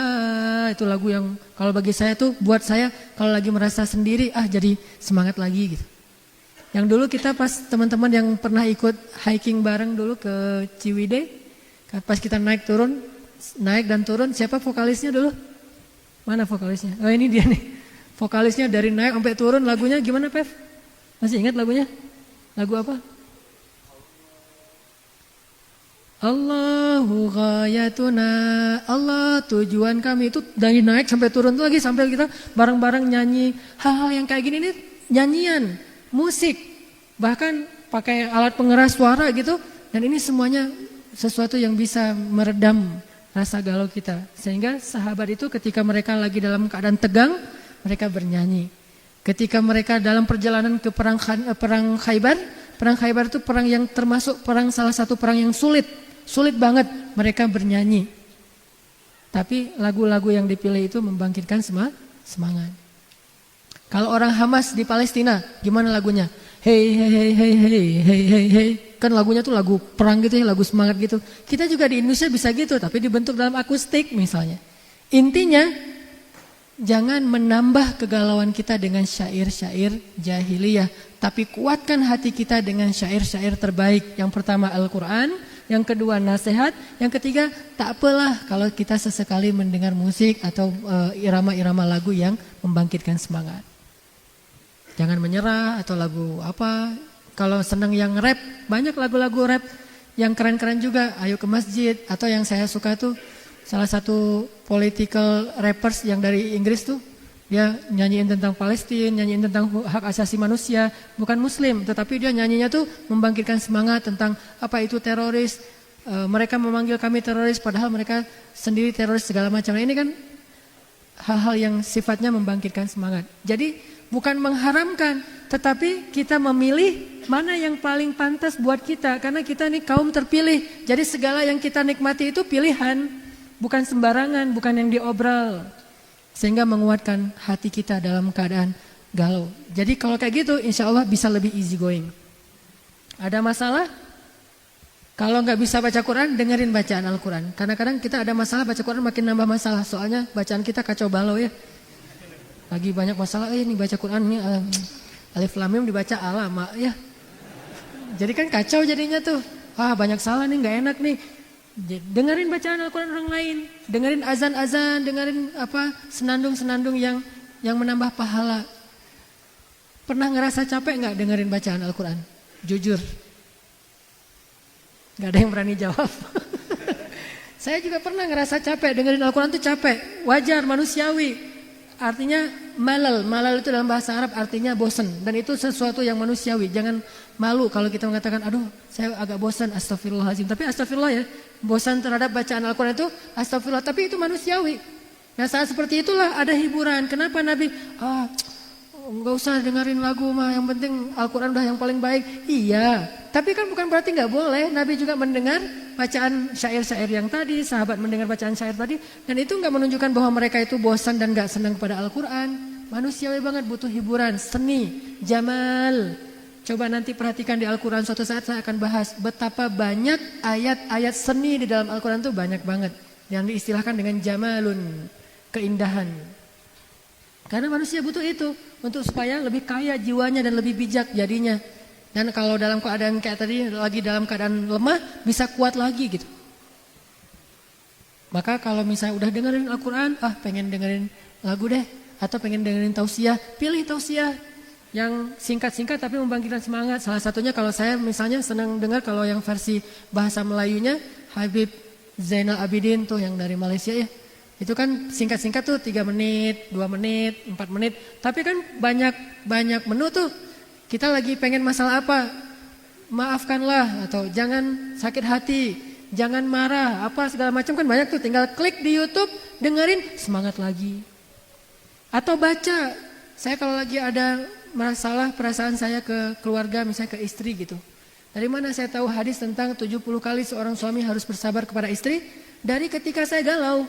Itu lagu yang kalau bagi saya tuh buat saya kalau lagi merasa sendiri, jadi semangat lagi gitu. Yang dulu kita pas teman-teman yang pernah ikut hiking bareng dulu ke Ciwidey, pas kita naik dan turun, siapa vokalisnya dulu? Mana vokalisnya? Oh ini dia nih. Vokalisnya dari naik sampai turun, lagunya gimana Pev? Masih ingat lagunya? Lagu apa? Allahu ghayatuna, Allah tujuan kami. Itu dari naik sampai turun tuh lagi sampai kita bareng-bareng nyanyi. Hal-hal yang kayak gini nih nyanyian, musik, bahkan pakai alat pengeras suara gitu. Dan ini semuanya sesuatu yang bisa meredam rasa galau kita. Sehingga sahabat itu ketika mereka lagi dalam keadaan tegang, mereka bernyanyi. Ketika mereka dalam perjalanan ke perang Khaybar itu perang yang termasuk salah satu perang yang sulit banget. Mereka bernyanyi. Tapi lagu-lagu yang dipilih itu membangkitkan semangat. Kalau orang Hamas di Palestina, gimana lagunya? Hey hey hey hey hey hey hey hey. Kan lagunya tuh lagu perang gitu ya, lagu semangat gitu. Kita juga di Indonesia bisa gitu, tapi dibentuk dalam akustik misalnya. Intinya jangan menambah kegalauan kita dengan syair-syair jahiliyah, tapi kuatkan hati kita dengan syair-syair terbaik. Yang pertama Al-Quran, yang kedua nasihat, yang ketiga tak apalah kalau kita sesekali mendengar musik atau irama-irama lagu yang membangkitkan semangat. Jangan menyerah atau lagu apa. Kalau senang yang rap, banyak lagu-lagu rap yang keren-keren juga. Ayo ke masjid, atau yang saya suka tuh salah satu political rappers yang dari Inggris tuh, dia nyanyiin tentang Palestina, nyanyiin tentang hak asasi manusia, bukan muslim, tetapi dia nyanyinya tuh membangkitkan semangat tentang apa itu teroris, mereka memanggil kami teroris padahal mereka sendiri teroris segala macam. Nah, ini kan hal-hal yang sifatnya membangkitkan semangat. Jadi bukan mengharamkan, tetapi kita memilih mana yang paling pantas buat kita, karena kita nih kaum terpilih. Jadi segala yang kita nikmati itu pilihan. Bukan sembarangan, bukan yang diobral. Sehingga menguatkan hati kita dalam keadaan galau. Jadi kalau kayak gitu insya Allah bisa lebih easy going. Ada masalah? Kalau nggak bisa baca Quran, dengerin bacaan Al-Quran. Kadang-kadang kita ada masalah, baca Quran makin nambah masalah. Soalnya bacaan kita kacau balau ya. Lagi banyak masalah, ini baca Quran ini alif lam mim dibaca alama ya. Jadi kan kacau jadinya tuh. Banyak salah nih, nggak enak nih. Dengerin bacaan Al-Quran orang lain, dengerin azan-azan, dengerin senandung-senandung yang menambah pahala. Pernah ngerasa capek nggak dengerin bacaan Al-Quran? Jujur, nggak ada yang berani jawab. Saya juga pernah ngerasa capek dengerin Al-Quran tuh capek, wajar, manusiawi. Artinya malal itu dalam bahasa Arab artinya bosan, dan itu sesuatu yang manusiawi. Jangan malu kalau kita mengatakan, aduh saya agak bosan, astagfirullahaladzim. Tapi astagfirullah ya, bosan terhadap bacaan Al-Quran itu astagfirullah, tapi itu manusiawi. Nah saat seperti itulah ada hiburan. Kenapa Nabi, nggak usah dengerin lagu mah, yang penting Al-Quran udah yang paling baik. Iya, tapi kan bukan berarti nggak boleh. Nabi juga mendengar bacaan syair-syair yang tadi, sahabat mendengar bacaan syair tadi, dan itu nggak menunjukkan bahwa mereka itu bosan dan nggak senang pada Al-Quran. Manusiawi banget, butuh hiburan, seni, jamal. Coba nanti perhatikan di Al-Quran, suatu saat saya akan bahas betapa banyak ayat-ayat seni di dalam Al-Quran itu banyak banget. Yang diistilahkan dengan jamalun, keindahan. Karena manusia butuh itu untuk supaya lebih kaya jiwanya dan lebih bijak jadinya. Dan kalau dalam keadaan kayak tadi lagi dalam keadaan lemah bisa kuat lagi gitu. Maka kalau misalnya udah dengerin Al-Quran, pengen dengerin lagu deh, atau pengen dengerin tausiah, pilih tausiah yang singkat-singkat tapi membangkitkan semangat. Salah satunya kalau saya misalnya senang dengar kalau yang versi bahasa Melayunya Habib Zainal Abidin tuh yang dari Malaysia ya. Itu kan singkat-singkat tuh 3 menit, 2 menit, 4 menit. Tapi kan banyak menu tuh. Kita lagi pengen masalah apa? Maafkanlah atau jangan sakit hati, jangan marah, apa segala macam kan banyak tuh. Tinggal klik di YouTube, dengerin, semangat lagi. Atau baca. Saya kalau lagi ada masalah perasaan saya ke keluarga, misalnya ke istri gitu. Dari mana saya tahu hadis tentang 70 kali seorang suami harus bersabar kepada istri? Dari ketika saya galau.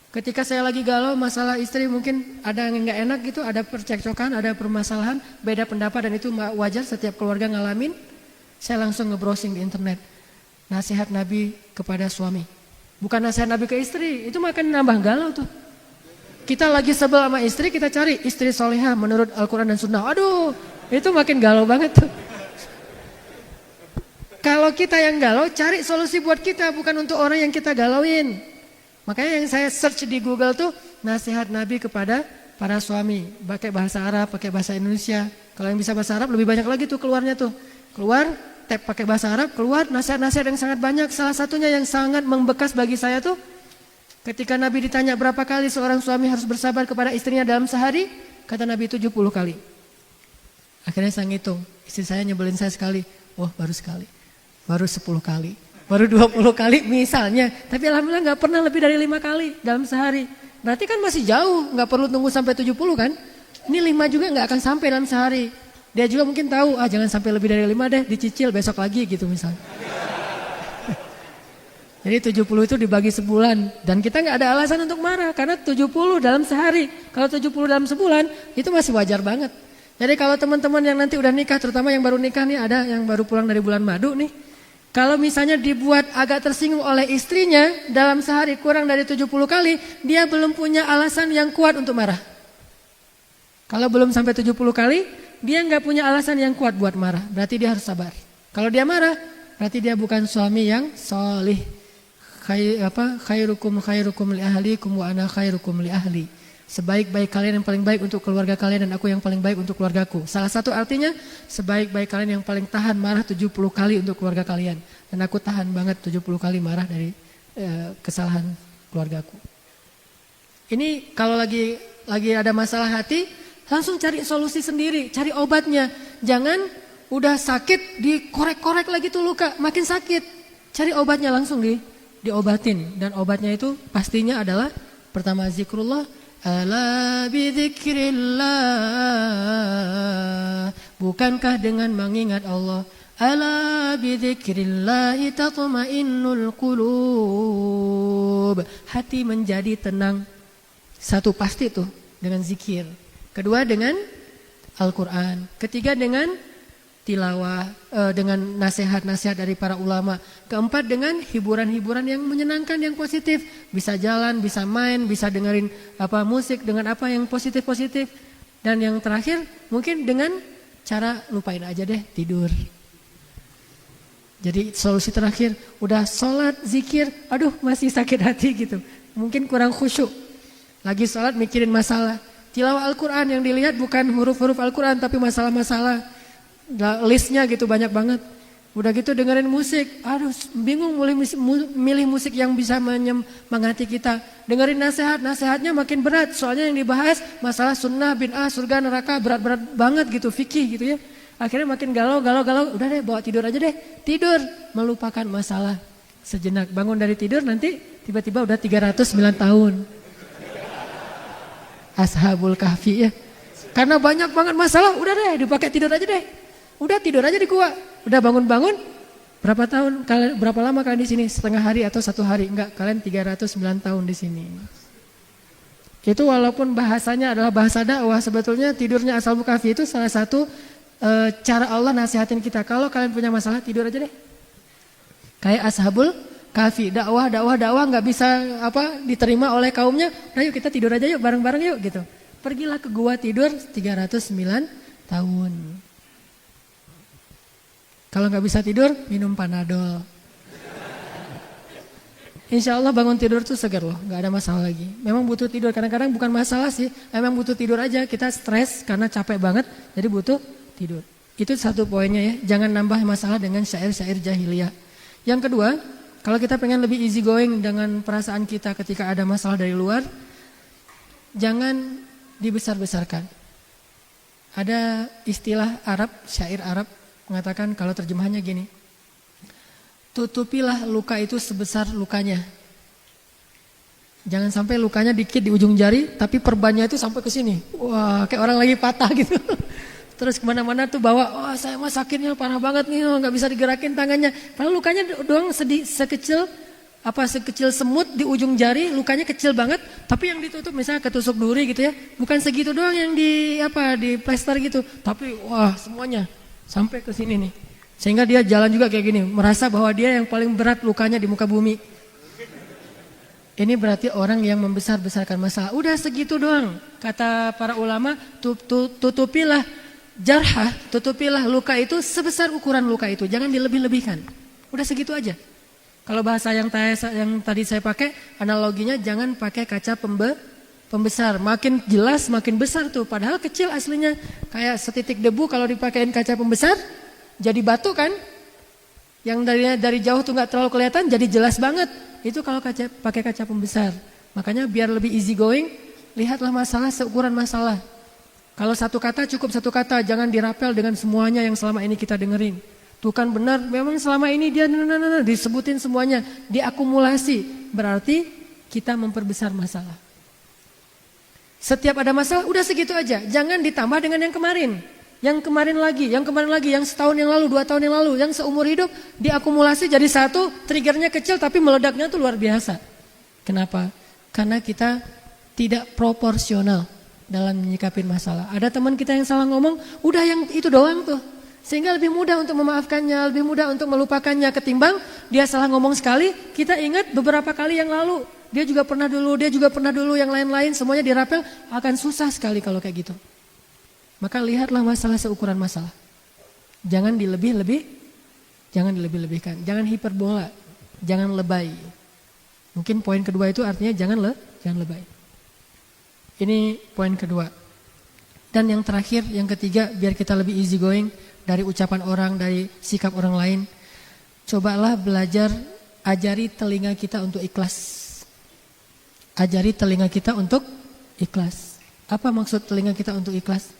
Ketika saya lagi galau masalah istri mungkin ada yang gak enak gitu, ada percekcokan, ada permasalahan, beda pendapat dan itu wajar setiap keluarga ngalamin. Saya langsung nge-browsing di internet. Nasihat Nabi kepada suami. Bukan nasihat Nabi ke istri, itu makan nambah galau tuh. Kita lagi sebel sama istri, kita cari istri solehah menurut Al-Quran dan Sunnah. Aduh, itu makin galau banget tuh. Kalau kita yang galau, cari solusi buat kita, bukan untuk orang yang kita galauin. Makanya yang saya search di Google tuh nasihat Nabi kepada para suami. Pakai bahasa Arab, pakai bahasa Indonesia. Kalau yang bisa bahasa Arab lebih banyak lagi tuh keluarnya tuh. Keluar, tab pakai bahasa Arab, keluar nasihat-nasihat yang sangat banyak. Salah satunya yang sangat membekas bagi saya tuh ketika Nabi ditanya berapa kali seorang suami harus bersabar kepada istrinya dalam sehari, kata Nabi 70 kali. Akhirnya saya ngitung, istri saya nyebelin saya sekali, baru sekali, baru 10 kali, baru 20 kali misalnya. Tapi alhamdulillah gak pernah lebih dari 5 kali dalam sehari. Berarti kan masih jauh, gak perlu tunggu sampai 70 kan. Ini 5 juga gak akan sampai dalam sehari. Dia juga mungkin tahu, jangan sampai lebih dari 5 deh, dicicil besok lagi gitu misalnya. Jadi 70 itu dibagi sebulan dan kita nggak ada alasan untuk marah karena 70 dalam sehari. Kalau 70 dalam sebulan itu masih wajar banget. Jadi kalau teman-teman yang nanti udah nikah, terutama yang baru nikah nih, ada yang baru pulang dari bulan madu nih. Kalau misalnya dibuat agak tersinggung oleh istrinya dalam sehari kurang dari 70 kali, dia belum punya alasan yang kuat untuk marah. Kalau belum sampai 70 kali, dia nggak punya alasan yang kuat buat marah. Berarti dia harus sabar. Kalau dia marah, berarti dia bukan suami yang solih. Khairukum li ahlikum wa ana khairukum li ahli. Sebaik-baik kalian yang paling baik untuk keluarga kalian dan aku yang paling baik untuk keluargaku. Salah satu artinya sebaik-baik kalian yang paling tahan marah 70 kali untuk keluarga kalian. Dan aku tahan banget 70 kali marah dari kesalahan keluargaku. Ini kalau lagi ada masalah hati, langsung cari solusi sendiri, cari obatnya. Jangan udah sakit dikorek-korek lagi tuh luka, makin sakit. Cari obatnya langsung diobatin, dan obatnya itu pastinya adalah pertama zikrullah. Ala bidzikrillah, bukankah dengan mengingat Allah? Ala bidzikrillah tatma'innul qulub, hati menjadi tenang. Satu pasti tuh dengan zikir, kedua dengan Al-Quran, ketiga dengan tilawah, dengan nasihat-nasihat dari para ulama. Keempat dengan hiburan-hiburan yang menyenangkan, yang positif. Bisa jalan, bisa main, bisa dengerin musik dengan apa yang positif-positif. Dan yang terakhir mungkin dengan cara lupain aja deh, tidur. Jadi solusi terakhir, udah sholat, zikir, aduh masih sakit hati gitu. Mungkin kurang khusyuk. Lagi sholat mikirin masalah. Tilawah Al-Quran yang dilihat bukan huruf-huruf Al-Quran tapi masalah-masalah. Listnya gitu banyak banget. Udah gitu dengerin musik, aduh bingung milih musik yang bisa menyemangati kita. Dengerin nasihatnya makin berat. Soalnya yang dibahas masalah sunnah, bid'ah, surga, neraka, berat-berat banget gitu, fikih gitu ya. Akhirnya makin galau. Udah deh bawa tidur aja deh. Tidur, melupakan masalah sejenak. Bangun dari tidur nanti tiba-tiba udah 309 tahun. Ashabul Kahfi ya. Karena banyak banget masalah, udah deh dipakai tidur aja deh. Udah tidur aja di gua. Udah bangun-bangun berapa tahun kalian, berapa lama kalian di sini? Setengah hari atau 1 hari? Enggak, kalian 309 tahun di sini. Itu walaupun bahasanya adalah bahasa dakwah, sebetulnya tidurnya Ashabul Kahfi itu salah satu cara Allah nasihatin kita. Kalau kalian punya masalah tidur aja deh. Kayak Ashabul Kahfi, dakwah enggak bisa diterima oleh kaumnya. Nah yuk kita tidur aja yuk bareng-bareng yuk gitu. Pergilah ke gua tidur 309 tahun. Kalau nggak bisa tidur, minum Panadol. Insya Allah bangun tidur tuh segar loh, nggak ada masalah lagi. Memang butuh tidur, kadang-kadang bukan masalah sih, memang butuh tidur aja. Kita stres karena capek banget, jadi butuh tidur. Itu satu poinnya ya, jangan nambah masalah dengan syair-syair jahiliyah. Yang kedua, kalau kita pengen lebih easy going dengan perasaan kita ketika ada masalah dari luar, jangan dibesar-besarkan. Ada istilah Arab, syair Arab mengatakan kalau terjemahannya gini. Tutupilah luka itu sebesar lukanya. Jangan sampai lukanya dikit di ujung jari, tapi perbannya itu sampai ke sini. Wah, kayak orang lagi patah gitu. Terus kemana-mana tuh bawa, wah saya mah sakitnya parah banget nih, nggak bisa digerakin tangannya. Padahal lukanya doang sekecil semut di ujung jari, lukanya kecil banget. Tapi yang ditutup misalnya ketusuk duri gitu ya, bukan segitu doang yang di plester gitu. Tapi wah semuanya sampai ke sini nih. Sehingga dia jalan juga kayak gini, merasa bahwa dia yang paling berat lukanya di muka bumi. Ini berarti orang yang membesar-besarkan masalah. Udah segitu doang. Kata para ulama, tutupilah jarhah, tutupilah luka itu sebesar ukuran luka itu. Jangan dilebih-lebihkan. Udah segitu aja. Kalau bahasa yang tadi saya pakai, analoginya jangan pakai kaca pembesar. Makin jelas, makin besar tuh. Padahal kecil aslinya. Kayak setitik debu kalau dipakein kaca pembesar, jadi batu kan, yang dari jauh tuh nggak terlalu kelihatan, jadi jelas banget. Itu kalau pakai kaca pembesar. Makanya biar lebih easy going, lihatlah masalah seukuran masalah. Kalau satu kata cukup satu kata, jangan dirapel dengan semuanya yang selama ini kita dengerin. Tuh kan benar, memang selama ini dia disebutin semuanya, diakumulasi. Berarti kita memperbesar masalah. Setiap ada masalah, udah segitu aja. Jangan ditambah dengan yang kemarin. Yang kemarin lagi, yang setahun yang lalu, 2 tahun yang lalu, yang seumur hidup diakumulasi jadi satu, triggernya kecil tapi meledaknya tuh luar biasa. Kenapa? Karena kita tidak proporsional dalam menyikapin masalah. Ada teman kita yang salah ngomong, udah yang itu doang tuh. Sehingga lebih mudah untuk memaafkannya, lebih mudah untuk melupakannya ketimbang dia salah ngomong sekali, kita ingat beberapa kali yang lalu. Dia juga pernah dulu, yang lain-lain, semuanya dirapel, akan susah sekali kalau kayak gitu. Maka lihatlah masalah seukuran masalah. Jangan dilebih-lebihkan. Jangan hiperbola, jangan lebay. Mungkin poin kedua itu artinya jangan lebay. Ini poin kedua. Dan yang terakhir, yang ketiga, biar kita lebih easy going dari ucapan orang, dari sikap orang lain. Cobalah belajar, ajari telinga kita untuk ikhlas. Ajari telinga kita untuk ikhlas. Apa maksud telinga kita untuk ikhlas?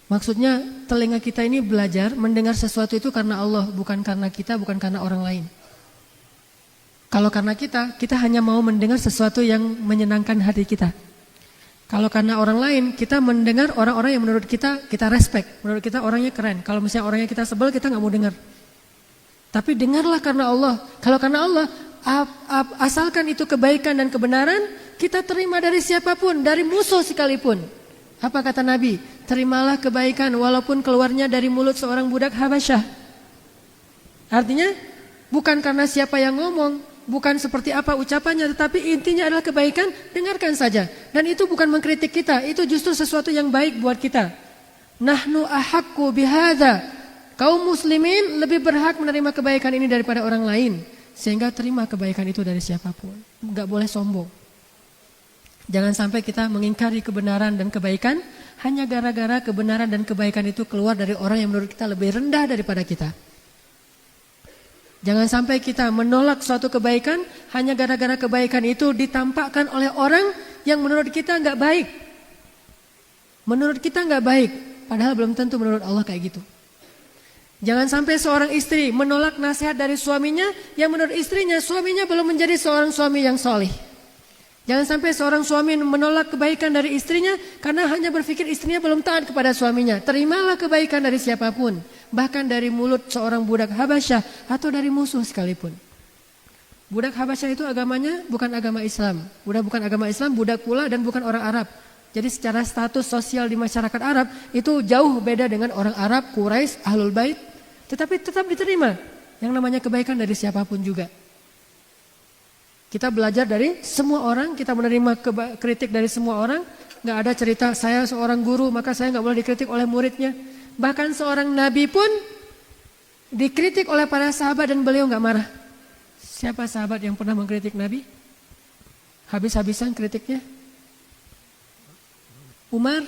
Maksudnya telinga kita ini belajar mendengar sesuatu itu karena Allah, bukan karena kita, bukan karena orang lain. Kalau karena kita hanya mau mendengar sesuatu yang menyenangkan hati kita. Kalau karena orang lain, kita mendengar orang-orang yang menurut kita respect, menurut kita orangnya keren. Kalau misalnya orangnya kita sebel, kita nggak mau dengar. Tapi dengarlah karena Allah. Kalau karena Allah, asalkan itu kebaikan dan kebenaran, kita terima dari siapapun, dari musuh sekalipun. Apa kata Nabi? Terimalah kebaikan walaupun keluarnya dari mulut seorang budak Habasyah. Artinya bukan karena siapa yang ngomong, bukan seperti apa ucapannya, tetapi intinya adalah kebaikan, dengarkan saja. Dan itu bukan mengkritik kita, itu justru sesuatu yang baik buat kita. Nahnu ahaqqu bihadza. Kaum muslimin lebih berhak menerima kebaikan ini daripada orang lain. Sehingga terima kebaikan itu dari siapapun. Enggak boleh sombong. Jangan sampai kita mengingkari kebenaran dan kebaikan hanya gara-gara kebenaran dan kebaikan itu keluar dari orang yang menurut kita lebih rendah daripada kita. Jangan sampai kita menolak suatu kebaikan hanya gara-gara kebaikan itu ditampakkan oleh orang yang menurut kita nggak baik. Menurut kita nggak baik, padahal belum tentu menurut Allah kayak gitu. Jangan sampai seorang istri menolak nasihat dari suaminya yang menurut istrinya suaminya belum menjadi seorang suami yang solih. Jangan sampai seorang suami menolak kebaikan dari istrinya karena hanya berpikir istrinya belum taat kepada suaminya. Terimalah kebaikan dari siapapun, bahkan dari mulut seorang budak Habasyah atau dari musuh sekalipun. Budak Habasyah itu agamanya bukan agama Islam. Bukan agama Islam, budak pula dan bukan orang Arab. Jadi secara status sosial di masyarakat Arab itu jauh beda dengan orang Arab, Quraisy, Ahlul Bait. Tetapi tetap diterima yang namanya kebaikan dari siapapun juga. Kita belajar dari semua orang, kita menerima kritik dari semua orang, Nggak ada cerita saya seorang guru maka saya nggak boleh dikritik oleh muridnya. Bahkan seorang nabi pun dikritik oleh para sahabat dan beliau nggak marah. Siapa sahabat yang pernah mengkritik nabi? Habis-habisan kritiknya. Umar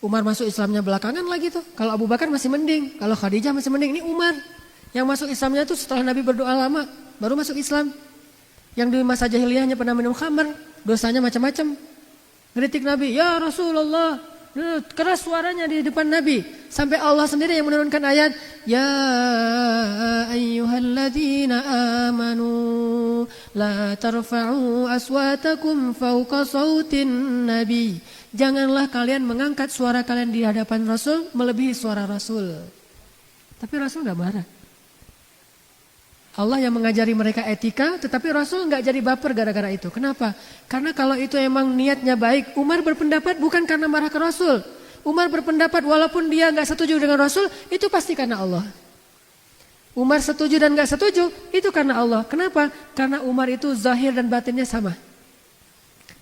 masuk Islamnya belakangan lagi tuh. Kalau Abu Bakar masih mending, kalau Khadijah masih mending. Ini Umar yang masuk Islamnya tuh setelah Nabi berdoa lama baru masuk Islam. Yang di masa jahiliyahnya pernah minum khamar, dosanya macam-macam. Kritik Nabi, ya Rasulullah, keras suaranya di depan Nabi. Sampai Allah sendiri yang menurunkan ayat, ya ayyuhalladzina amanu la tarfa'u aswatakum fawqa sautin nabi. Janganlah kalian mengangkat suara kalian di hadapan Rasul melebihi suara Rasul. Tapi Rasul gak marah. Allah yang mengajari mereka etika, tetapi Rasul nggak jadi baper gara-gara itu. Kenapa? Karena kalau itu emang niatnya baik, Umar berpendapat bukan karena marah ke Rasul. Umar berpendapat walaupun dia nggak setuju dengan Rasul, itu pasti karena Allah. Umar setuju dan nggak setuju, itu karena Allah. Kenapa? Karena Umar itu zahir dan batinnya sama.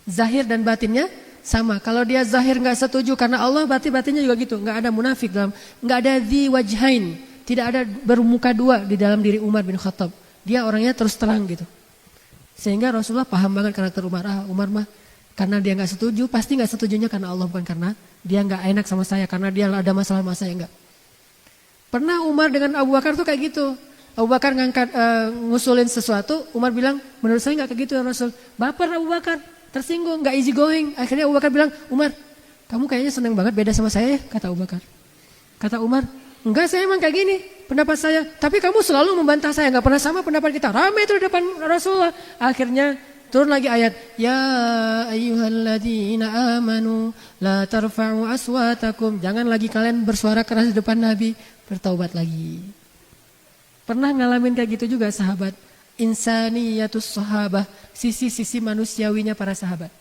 Zahir dan batinnya sama. Kalau dia zahir nggak setuju karena Allah, berarti batinnya juga gitu. Nggak ada munafik dalam, nggak ada dzi wajhain. Tidak ada bermuka dua di dalam diri Umar bin Khattab. Dia orangnya terus terang gitu. Sehingga Rasulullah paham banget karakter Umar. Umar mah karena dia nggak setuju, pasti nggak setujunya karena Allah, bukan karena dia nggak enak sama saya, karena dia ada masalah sama saya, enggak. Pernah Umar dengan Abu Bakar tuh kayak gitu. Abu Bakar ngusulin sesuatu, Umar bilang, menurut saya nggak kayak gitu ya Rasul. Baper Abu Bakar, tersinggung, nggak easy going. Akhirnya Abu Bakar bilang, Umar, kamu kayaknya seneng banget beda sama saya ya, kata Abu Bakar. Kata Umar, enggak, saya emang kayak gini pendapat saya. Tapi kamu selalu membantah saya, enggak pernah sama pendapat kita. Ramai itu di depan Rasulullah. Akhirnya turun lagi ayat, ya ayyuhalladzina amanu la tarfa'u aswatakum. Jangan lagi kalian bersuara keras di depan Nabi. Bertaubat lagi. Pernah ngalamin kayak gitu juga sahabat. Insaniyatus sahabah, sisi-sisi manusiawinya para sahabat.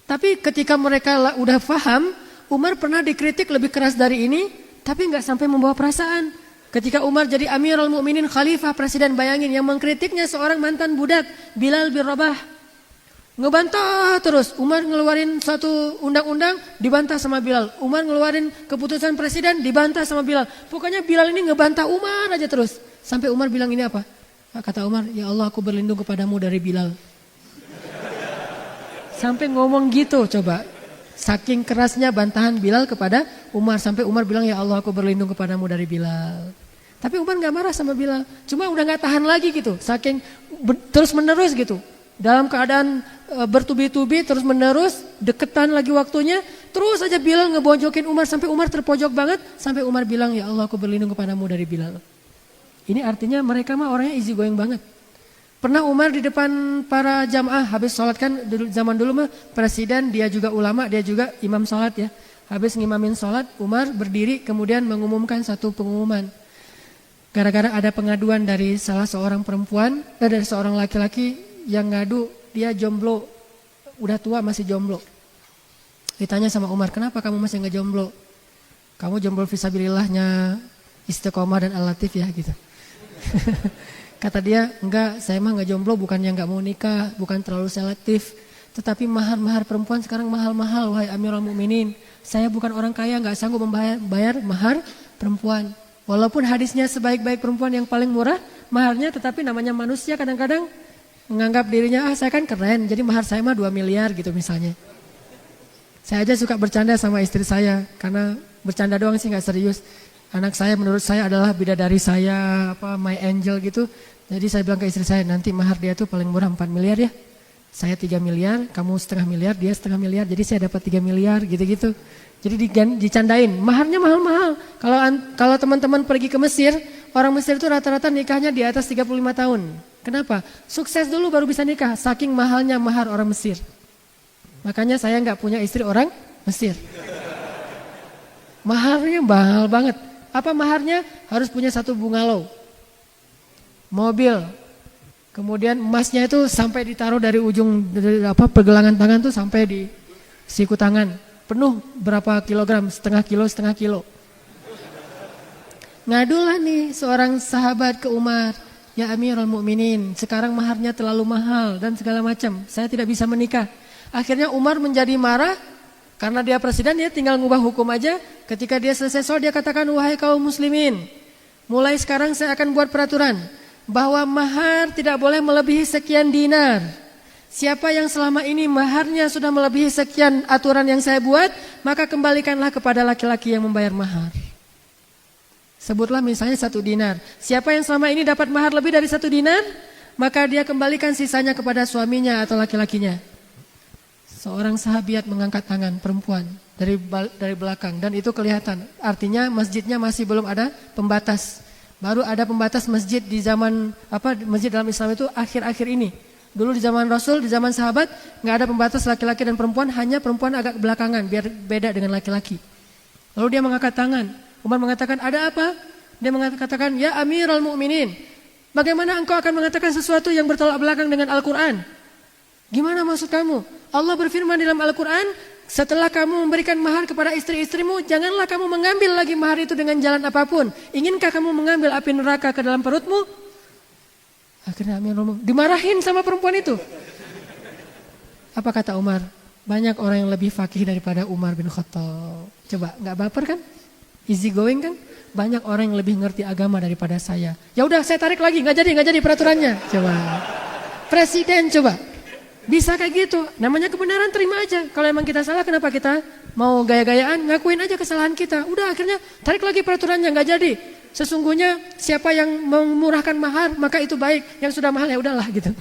Tapi ketika mereka udah paham, Umar pernah dikritik lebih keras dari ini, tapi nggak sampai membawa perasaan. Ketika Umar jadi Amirul Mukminin, khalifah, presiden, bayangin yang mengkritiknya seorang mantan budak, Bilal bin Rabah. Ngebantah terus. Umar ngeluarin satu undang-undang, dibantah sama Bilal. Umar ngeluarin keputusan presiden, dibantah sama Bilal. Pokoknya Bilal ini ngebantah Umar aja terus. Sampai Umar bilang ini apa? Kata Umar, ya Allah aku berlindung kepadamu dari Bilal. Sampai ngomong gitu coba. Saking kerasnya bantahan Bilal kepada Umar, sampai Umar bilang, ya Allah aku berlindung kepadamu dari Bilal. Tapi Umar gak marah sama Bilal, cuma udah gak tahan lagi gitu. Saking terus menerus gitu, dalam keadaan bertubi-tubi terus menerus, deketan lagi waktunya, terus aja Bilal ngebojokin Umar sampai Umar terpojok banget, sampai Umar bilang, ya Allah aku berlindung kepadamu dari Bilal. Ini artinya mereka mah orangnya easy going banget. Pernah Umar di depan para jamaah habis sholat, kan zaman dulu mah presiden, dia juga ulama, dia juga imam sholat ya. Habis ngimamin sholat, Umar berdiri kemudian mengumumkan satu pengumuman. Gara-gara ada pengaduan dari salah seorang perempuan, dari seorang laki-laki yang ngadu dia jomblo, udah tua masih jomblo. Ditanya sama Umar, kenapa kamu masih nggak jomblo? Kamu jomblo fisabilillahnya Istiqomah dan Al-Latif ya gitu. Kata dia, enggak, saya mah enggak jomblo, bukannya enggak mau nikah, bukan terlalu selektif. Tetapi mahar-mahar perempuan sekarang mahal-mahal, wahai Amirul Mukminin. Saya bukan orang kaya, enggak sanggup membayar mahar perempuan. Walaupun hadisnya sebaik-baik perempuan yang paling murah maharnya, tetapi namanya manusia kadang-kadang menganggap dirinya, saya kan keren, jadi mahar saya mah 2 miliar gitu misalnya. Saya aja suka bercanda sama istri saya, karena bercanda doang sih enggak serius. Anak saya menurut saya adalah bidadari saya, my angel gitu. Jadi saya bilang ke istri saya, nanti mahar dia tuh paling murah 4 miliar ya. Saya 3 miliar, kamu setengah miliar, dia setengah miliar. Jadi saya dapat 3 miliar gitu-gitu. Jadi dicandain, maharnya mahal-mahal. Kalau teman-teman pergi ke Mesir, orang Mesir itu rata-rata nikahnya di atas 35 tahun. Kenapa? Sukses dulu baru bisa nikah, saking mahalnya mahar orang Mesir. Makanya saya nggak punya istri orang Mesir. Maharnya mahal banget. Apa maharnya? Harus punya 1 bungalow, mobil, kemudian emasnya itu sampai ditaruh dari ujung pergelangan tangan tuh sampai di siku tangan, penuh berapa kilogram, setengah kilo. Ngadulah nih seorang sahabat ke Umar, ya Amirul Mukminin, sekarang maharnya terlalu mahal dan segala macam, saya tidak bisa menikah. Akhirnya Umar menjadi marah karena dia presiden, dia tinggal ngubah hukum aja. Ketika dia selesai sholat dia katakan, wahai kaum muslimin, mulai sekarang saya akan buat peraturan bahwa mahar tidak boleh melebihi sekian dinar. Siapa yang selama ini maharnya sudah melebihi sekian aturan yang saya buat, maka kembalikanlah kepada laki-laki yang membayar mahar. Sebutlah misalnya 1 dinar. Siapa yang selama ini dapat mahar lebih dari 1 dinar, maka dia kembalikan sisanya kepada suaminya atau laki-lakinya. Seorang sahabiat mengangkat tangan, perempuan, dari belakang, dan itu kelihatan. Artinya masjidnya masih belum ada pembatas. Baru ada pembatas masjid di zaman masjid dalam Islam itu akhir-akhir ini. Dulu di zaman Rasul, di zaman sahabat, nggak ada pembatas laki-laki dan perempuan, hanya perempuan agak belakangan biar beda dengan laki-laki. Lalu dia mengangkat tangan. Umar mengatakan, ada apa? Dia mengatakan, ya Amirul Mukminin, bagaimana engkau akan mengatakan sesuatu yang bertolak belakang dengan Al-Quran? Gimana maksud kamu? Allah berfirman dalam Al-Quran, setelah kamu memberikan mahar kepada istri-istrimu, janganlah kamu mengambil lagi mahar itu dengan jalan apapun. Inginkah kamu mengambil api neraka ke dalam perutmu? Akhirnya Amirul Mukminin dimarahin sama perempuan itu. Apa kata Umar? Banyak orang yang lebih fakih daripada Umar bin Khattab. Coba, nggak baper kan? Easy going kan? Banyak orang yang lebih ngerti agama daripada saya. Ya udah, saya tarik lagi, nggak jadi peraturannya. Coba, presiden coba, bisa kayak gitu. Namanya kebenaran, terima aja. Kalau emang kita salah, kenapa kita mau gaya-gayaan? Ngakuin aja kesalahan kita. Udah, akhirnya tarik lagi peraturannya, nggak jadi. Sesungguhnya siapa yang memurahkan mahar, maka itu baik. Yang sudah mahal ya udahlah gitu.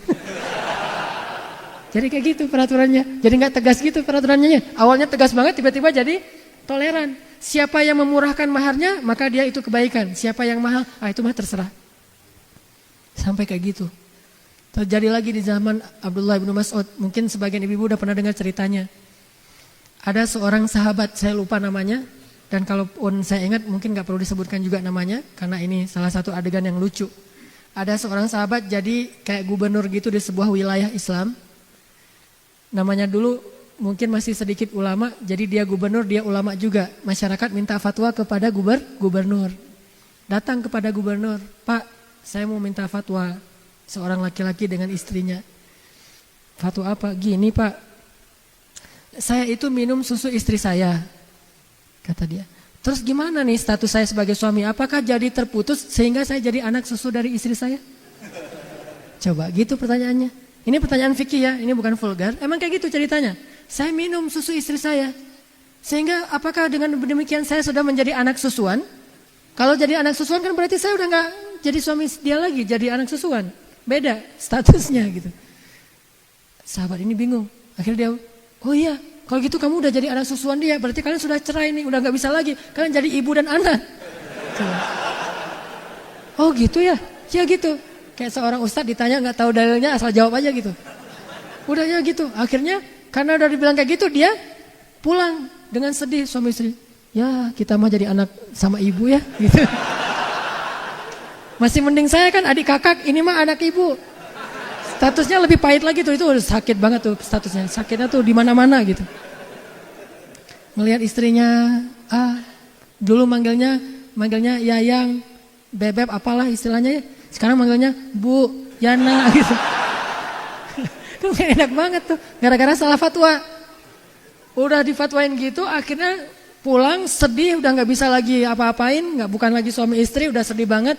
Jadi kayak gitu peraturannya. Jadi nggak tegas gitu peraturannya. Awalnya tegas banget, tiba-tiba jadi toleran. Siapa yang memurahkan maharnya, maka dia itu kebaikan. Siapa yang mahal, itu mah terserah. Sampai kayak gitu. Terjadi lagi di zaman Abdullah bin Mas'ud. Mungkin sebagian ibu-ibu udah pernah dengar ceritanya. Ada seorang sahabat, saya lupa namanya. Dan kalaupun saya ingat mungkin gak perlu disebutkan juga namanya, karena ini salah satu adegan yang lucu. Ada seorang sahabat jadi kayak gubernur gitu di sebuah wilayah Islam. Namanya dulu mungkin masih sedikit ulama, jadi dia gubernur, dia ulama juga. Masyarakat minta fatwa kepada gubernur. Datang kepada gubernur, Pak, saya mau minta fatwa seorang laki-laki dengan istrinya. Fatwa apa? Gini Pak, saya itu minum susu istri saya. Kata dia, terus gimana nih status saya sebagai suami? Apakah jadi terputus sehingga saya jadi anak susu dari istri saya? Coba gitu pertanyaannya. Ini pertanyaan fikih ya, ini bukan vulgar. Emang kayak gitu ceritanya. Saya minum susu istri saya, sehingga apakah dengan demikian saya sudah menjadi anak susuan? Kalau jadi anak susuan kan berarti saya udah gak jadi suami dia lagi, jadi anak susuan. Beda statusnya gitu. Sahabat ini bingung. Akhirnya dia, oh iya, kalau gitu kamu udah jadi anak susuan dia, berarti kalian sudah cerai nih, udah gak bisa lagi. Kalian jadi ibu dan anak. Oh gitu ya? Ya gitu. Kayak seorang ustadz ditanya gak tahu dalilnya, asal jawab aja gitu. Udah ya gitu. Akhirnya karena udah dibilang kayak gitu, dia pulang dengan sedih suami istri. Ya kita mah jadi anak sama ibu ya gitu. Masih mending saya kan adik kakak, ini mah anak ibu. Statusnya lebih pahit lagi tuh, itu sakit banget tuh statusnya. Sakitnya tuh di mana-mana gitu. Melihat istrinya, dulu manggilnya Yayang, Bebeb apalah istilahnya ya. Sekarang manggilnya Bu, Yana gitu. Kan gak enak banget tuh, gara-gara salah fatwa. Udah difatwain gitu, akhirnya pulang sedih, udah gak bisa lagi apa-apain, bukan lagi suami istri, udah sedih banget.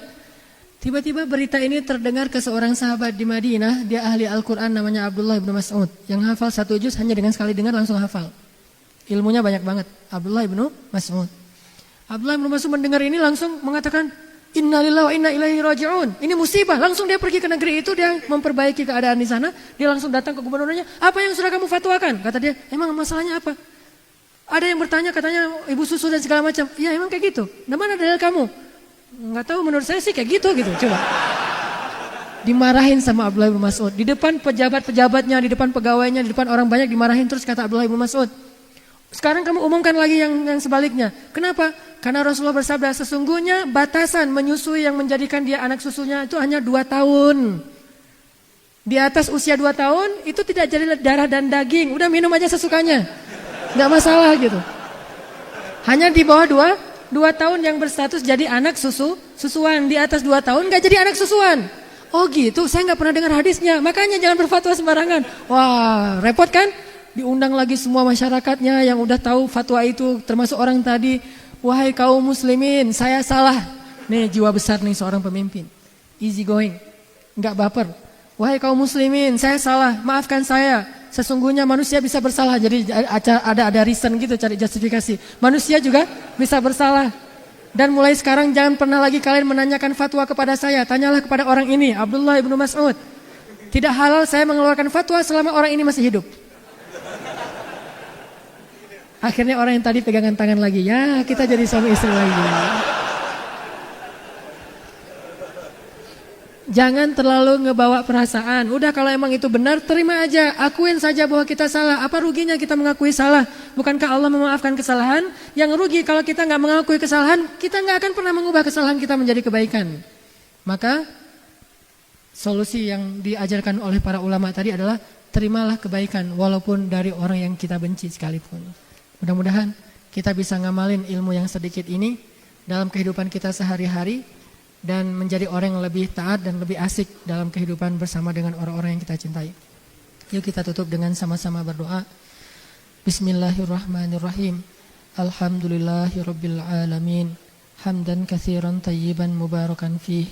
Tiba-tiba berita ini terdengar ke seorang sahabat di Madinah, dia ahli Al-Quran namanya Abdullah bin Mas'ud. Yang hafal 1 juz hanya dengan sekali dengar langsung hafal. Ilmunya banyak banget, Abdullah bin Mas'ud. Abdullah bin Mas'ud mendengar ini langsung mengatakan, Innalillahi wa inna ilaihi raji'un. Ini musibah, langsung dia pergi ke negeri itu, dia memperbaiki keadaan di sana. Dia langsung datang ke gubernurnya, apa yang sudah kamu fatwakan? Kata dia, emang masalahnya apa? Ada yang bertanya katanya ibu susu dan segala macam. Ya emang kayak gitu, nah mana dalil kamu? Nggak tahu, menurut saya sih kayak gitu. Coba dimarahin sama Abdullah bin Mas'ud di depan pejabat-pejabatnya, di depan pegawainya, di depan orang banyak dimarahin terus. Kata Abdullah bin Mas'ud, sekarang kamu umumkan lagi yang sebaliknya. Kenapa? Karena Rasulullah bersabda, sesungguhnya batasan menyusui yang menjadikan dia anak susunya itu hanya 2 tahun. Di atas usia 2 tahun itu tidak jadi darah dan daging, udah minum aja sesukanya, nggak masalah gitu. Hanya di bawah 2 tahun yang berstatus jadi anak susuan. Di atas 2 tahun gak jadi anak susuan. Oh gitu, saya gak pernah dengar hadisnya. Makanya jangan berfatwa sembarangan. Wah repot kan? Diundang lagi semua masyarakatnya yang udah tahu fatwa itu, termasuk orang tadi. Wahai kaum muslimin, saya salah. Nih jiwa besar nih seorang pemimpin. Easy going, nggak baper. Wahai kaum muslimin, saya salah, maafkan saya. Sesungguhnya manusia bisa bersalah. Jadi ada reason gitu, cari justifikasi. Manusia juga bisa bersalah. Dan mulai sekarang jangan pernah lagi kalian menanyakan fatwa kepada saya. Tanyalah kepada orang ini, Abdullah ibnu Mas'ud. Tidak halal saya mengeluarkan fatwa selama orang ini masih hidup. Akhirnya orang yang tadi pegangan tangan lagi. Ya, kita jadi suami istri lagi. Jangan terlalu ngebawa perasaan. Udah kalau emang itu benar, terima aja. Akuin saja bahwa kita salah. Apa ruginya kita mengakui salah? Bukankah Allah memaafkan kesalahan? Yang rugi kalau kita nggak mengakui kesalahan, kita nggak akan pernah mengubah kesalahan kita menjadi kebaikan. Maka solusi yang diajarkan oleh para ulama tadi adalah terimalah kebaikan walaupun dari orang yang kita benci sekalipun. Mudah-mudahan kita bisa ngamalin ilmu yang sedikit ini dalam kehidupan kita sehari-hari dan menjadi orang yang lebih taat dan lebih asik dalam kehidupan bersama dengan orang-orang yang kita cintai. Yuk kita tutup dengan sama-sama berdoa. Bismillahirrahmanirrahim. Alhamdulillahirabbil alamin. Hamdan katsiran tayyiban mubarakan fih.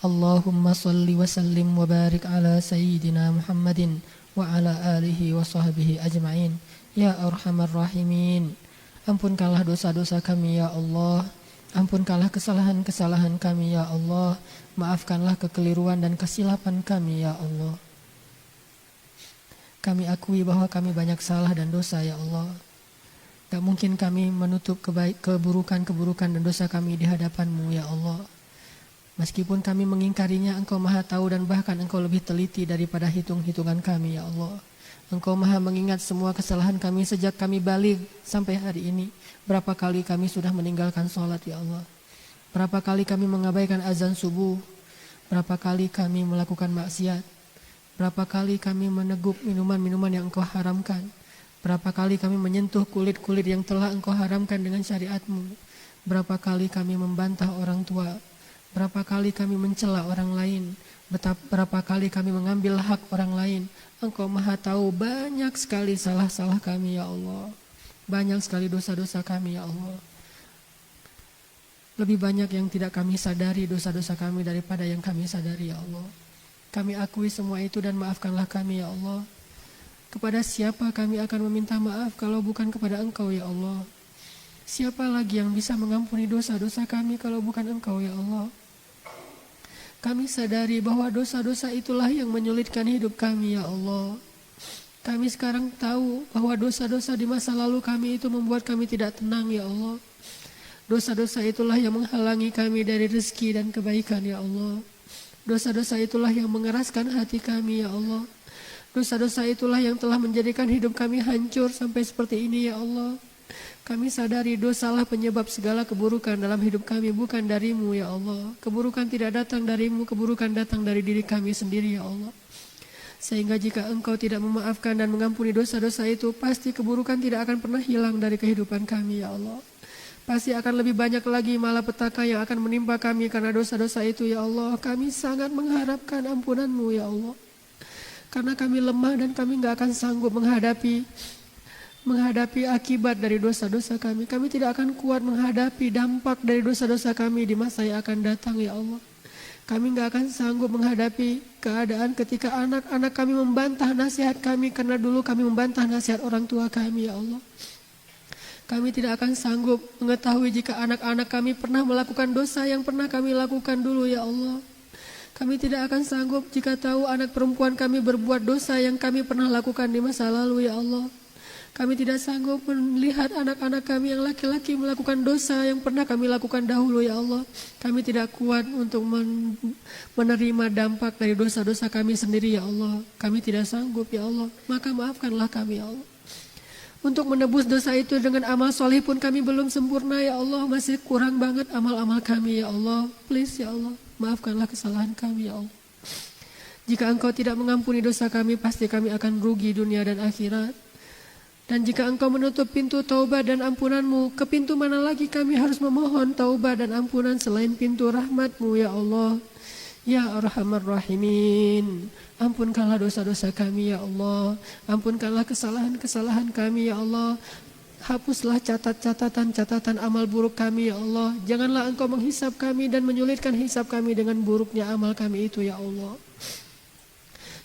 Allahumma shalli wa sallim wa barik ala sayyidina Muhammadin wa ala alihi wa sahbihi ajma'in. Ya Arhamar Rahimin, ampunkanlah dosa-dosa kami ya Allah, ampunkanlah kesalahan-kesalahan kami ya Allah, maafkanlah kekeliruan dan kesilapan kami ya Allah. Kami akui bahwa kami banyak salah dan dosa ya Allah. Tak mungkin kami menutup keburukan-keburukan dan dosa kami di hadapan-Mu ya Allah. Meskipun kami mengingkarinya, Engkau Maha tahu dan bahkan Engkau lebih teliti daripada hitung-hitungan kami ya Allah. Engkau Maha mengingat semua kesalahan kami sejak kami balik sampai hari ini. Berapa kali kami sudah meninggalkan sholat ya Allah. Berapa kali kami mengabaikan azan subuh. Berapa kali kami melakukan maksiat. Berapa kali kami menegup minuman-minuman yang Engkau haramkan. Berapa kali kami menyentuh kulit-kulit yang telah Engkau haramkan dengan syariat-Mu. Berapa kali kami membantah orang tua. Berapa kali kami mencela orang lain. Berapa kali kami mengambil hak orang lain. Engkau Maha tahu banyak sekali salah-salah kami ya Allah. Banyak sekali dosa-dosa kami ya Allah. Lebih banyak yang tidak kami sadari dosa-dosa kami daripada yang kami sadari ya Allah. Kami akui semua itu dan maafkanlah kami ya Allah. Kepada siapa kami akan meminta maaf kalau bukan kepada Engkau ya Allah. Siapa lagi yang bisa mengampuni dosa-dosa kami kalau bukan Engkau ya Allah. Kami sadari bahwa dosa-dosa itulah yang menyulitkan hidup kami ya Allah. Kami sekarang tahu bahwa dosa-dosa di masa lalu kami itu membuat kami tidak tenang ya Allah. Dosa-dosa itulah yang menghalangi kami dari rezeki dan kebaikan ya Allah. Dosa-dosa itulah yang mengeraskan hati kami ya Allah. Dosa-dosa itulah yang telah menjadikan hidup kami hancur sampai seperti ini ya Allah. Kami sadari dosalah penyebab segala keburukan dalam hidup kami, bukan dari-Mu ya Allah. Keburukan tidak datang dari-Mu, keburukan datang dari diri kami sendiri ya Allah. Sehingga jika Engkau tidak memaafkan dan mengampuni dosa-dosa itu, pasti keburukan tidak akan pernah hilang dari kehidupan kami ya Allah. Pasti akan lebih banyak lagi malapetaka yang akan menimpa kami karena dosa-dosa itu ya Allah. Kami sangat mengharapkan ampunan-Mu ya Allah. Karena kami lemah dan kami gak akan sanggup menghadapi akibat dari dosa-dosa kami. Kami tidak akan kuat menghadapi dampak dari dosa-dosa kami di masa yang akan datang ya Allah. Kami gak akan sanggup menghadapi keadaan ketika anak-anak kami membantah nasihat kami karena dulu kami membantah nasihat orang tua kami ya Allah. Kami tidak akan sanggup mengetahui jika anak-anak kami pernah melakukan dosa yang pernah kami lakukan dulu ya Allah. Kami tidak akan sanggup jika tahu anak perempuan kami berbuat dosa yang kami pernah lakukan di masa lalu ya Allah. Kami tidak sanggup melihat anak-anak kami yang laki-laki melakukan dosa yang pernah kami lakukan dahulu ya Allah. Kami tidak kuat untuk menerima dampak dari dosa-dosa kami sendiri ya Allah. Kami tidak sanggup ya Allah. Maka maafkanlah kami ya Allah. Untuk menebus dosa itu dengan amal soleh pun kami belum sempurna ya Allah. Masih kurang banget amal-amal kami ya Allah. Please ya Allah, maafkanlah kesalahan kami ya Allah. Jika Engkau tidak mengampuni dosa kami, pasti kami akan rugi dunia dan akhirat. Dan jika Engkau menutup pintu taubat dan ampunan-Mu, ke pintu mana lagi kami harus memohon taubat dan ampunan selain pintu rahmat-Mu ya Allah. Ya Arhamar Rahimin, ampunkanlah dosa-dosa kami ya Allah, ampunkanlah kesalahan-kesalahan kami ya Allah, hapuslah catatan amal buruk kami ya Allah, janganlah Engkau menghisap kami dan menyulitkan hisap kami dengan buruknya amal kami itu ya Allah.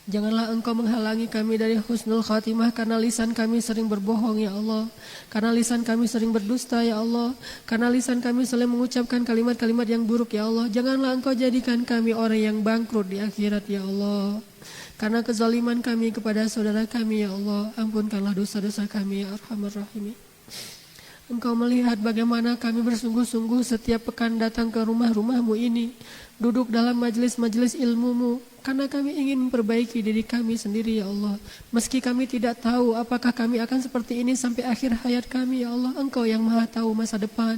Janganlah Engkau menghalangi kami dari husnul khatimah karena lisan kami sering berbohong ya Allah, karena lisan kami sering berdusta ya Allah, karena lisan kami sering mengucapkan kalimat-kalimat yang buruk ya Allah. Janganlah Engkau jadikan kami orang yang bangkrut di akhirat ya Allah, karena kezaliman kami kepada saudara kami ya Allah. Ampunkanlah dosa-dosa kami ya Arhamar Rahimin. Engkau melihat bagaimana kami bersungguh-sungguh setiap pekan datang ke rumah-rumahmu ini, duduk dalam majelis-majelis ilmu-Mu, karena kami ingin memperbaiki diri kami sendiri ya Allah. Meski kami tidak tahu apakah kami akan seperti ini sampai akhir hayat kami ya Allah, Engkau yang maha tahu masa depan.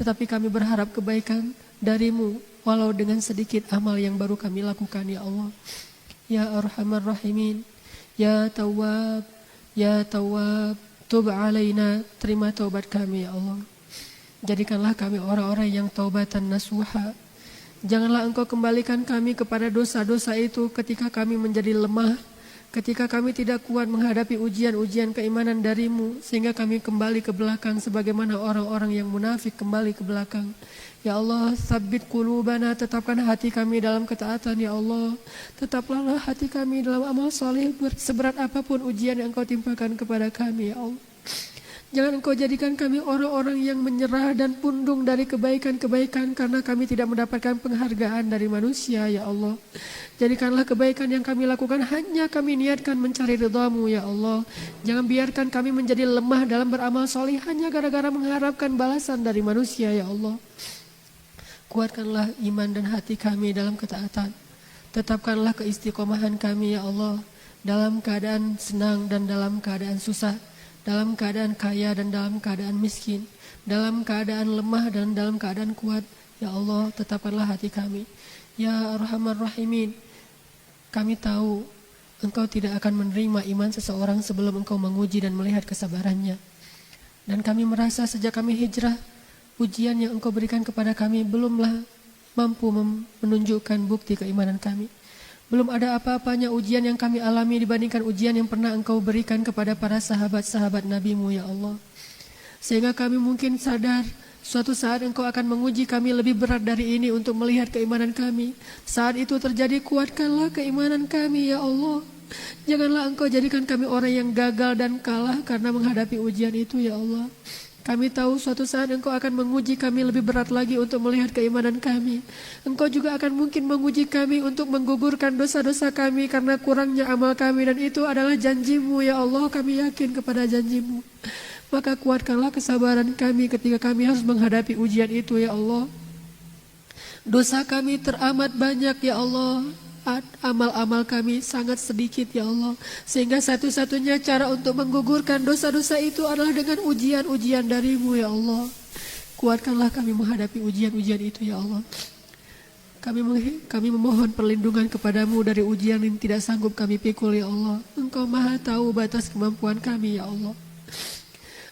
Tetapi kami berharap kebaikan dari-Mu, walau dengan sedikit amal yang baru kami lakukan ya Allah. Ya Arhamar Rahimin, Ya Tawwab, Ya Tawwab, Tub alaina, terima taubat kami ya Allah. Jadikanlah kami orang-orang yang taubatan nasuha. Janganlah Engkau kembalikan kami kepada dosa-dosa itu ketika kami menjadi lemah, ketika kami tidak kuat menghadapi ujian-ujian keimanan dari-Mu, sehingga kami kembali ke belakang sebagaimana orang-orang yang munafik kembali ke belakang. Ya Allah, sabbit qulubana, tetapkan hati kami dalam ketaatan ya Allah. Tetaplah hati kami dalam amal soleh seberat apapun ujian yang Engkau timpakan kepada kami ya Allah. Jangan Engkau jadikan kami orang-orang yang menyerah dan pundung dari kebaikan-kebaikan karena kami tidak mendapatkan penghargaan dari manusia ya Allah. Jadikanlah kebaikan yang kami lakukan hanya kami niatkan mencari ridha-Mu ya Allah. Jangan biarkan kami menjadi lemah dalam beramal soleh hanya gara-gara mengharapkan balasan dari manusia ya Allah. Kuatkanlah iman dan hati kami dalam ketaatan. Tetapkanlah keistiqomahan kami ya Allah, dalam keadaan senang dan dalam keadaan susah, dalam keadaan kaya dan dalam keadaan miskin, dalam keadaan lemah dan dalam keadaan kuat. Ya Allah, tetapkanlah hati kami. Ya Arhamar Rahimin, kami tahu Engkau tidak akan menerima iman seseorang sebelum Engkau menguji dan melihat kesabarannya. Dan kami merasa sejak kami hijrah, ujian yang Engkau berikan kepada kami belumlah mampu menunjukkan bukti keimanan kami. Belum ada apa-apanya ujian yang kami alami dibandingkan ujian yang pernah Engkau berikan kepada para sahabat-sahabat Nabi-Mu ya Allah. Sehingga kami mungkin sadar suatu saat Engkau akan menguji kami lebih berat dari ini untuk melihat keimanan kami. Saat itu terjadi, kuatkanlah keimanan kami ya Allah. Janganlah Engkau jadikan kami orang yang gagal dan kalah karena menghadapi ujian itu ya Allah. Kami tahu suatu saat Engkau akan menguji kami lebih berat lagi untuk melihat keimanan kami. Engkau juga akan mungkin menguji kami untuk menggugurkan dosa-dosa kami karena kurangnya amal kami. Dan itu adalah janji-Mu ya Allah, kami yakin kepada janji-Mu. Maka kuatkanlah kesabaran kami ketika kami harus menghadapi ujian itu ya Allah. Dosa kami teramat banyak ya Allah. Amal-amal kami sangat sedikit ya Allah. Sehingga satu-satunya cara untuk menggugurkan dosa-dosa itu adalah dengan ujian-ujian dari-Mu ya Allah. Kuatkanlah kami menghadapi ujian-ujian itu ya Allah. Kami memohon perlindungan kepada-Mu dari ujian yang tidak sanggup kami pikul ya Allah. Engkau maha tahu batas kemampuan kami ya Allah.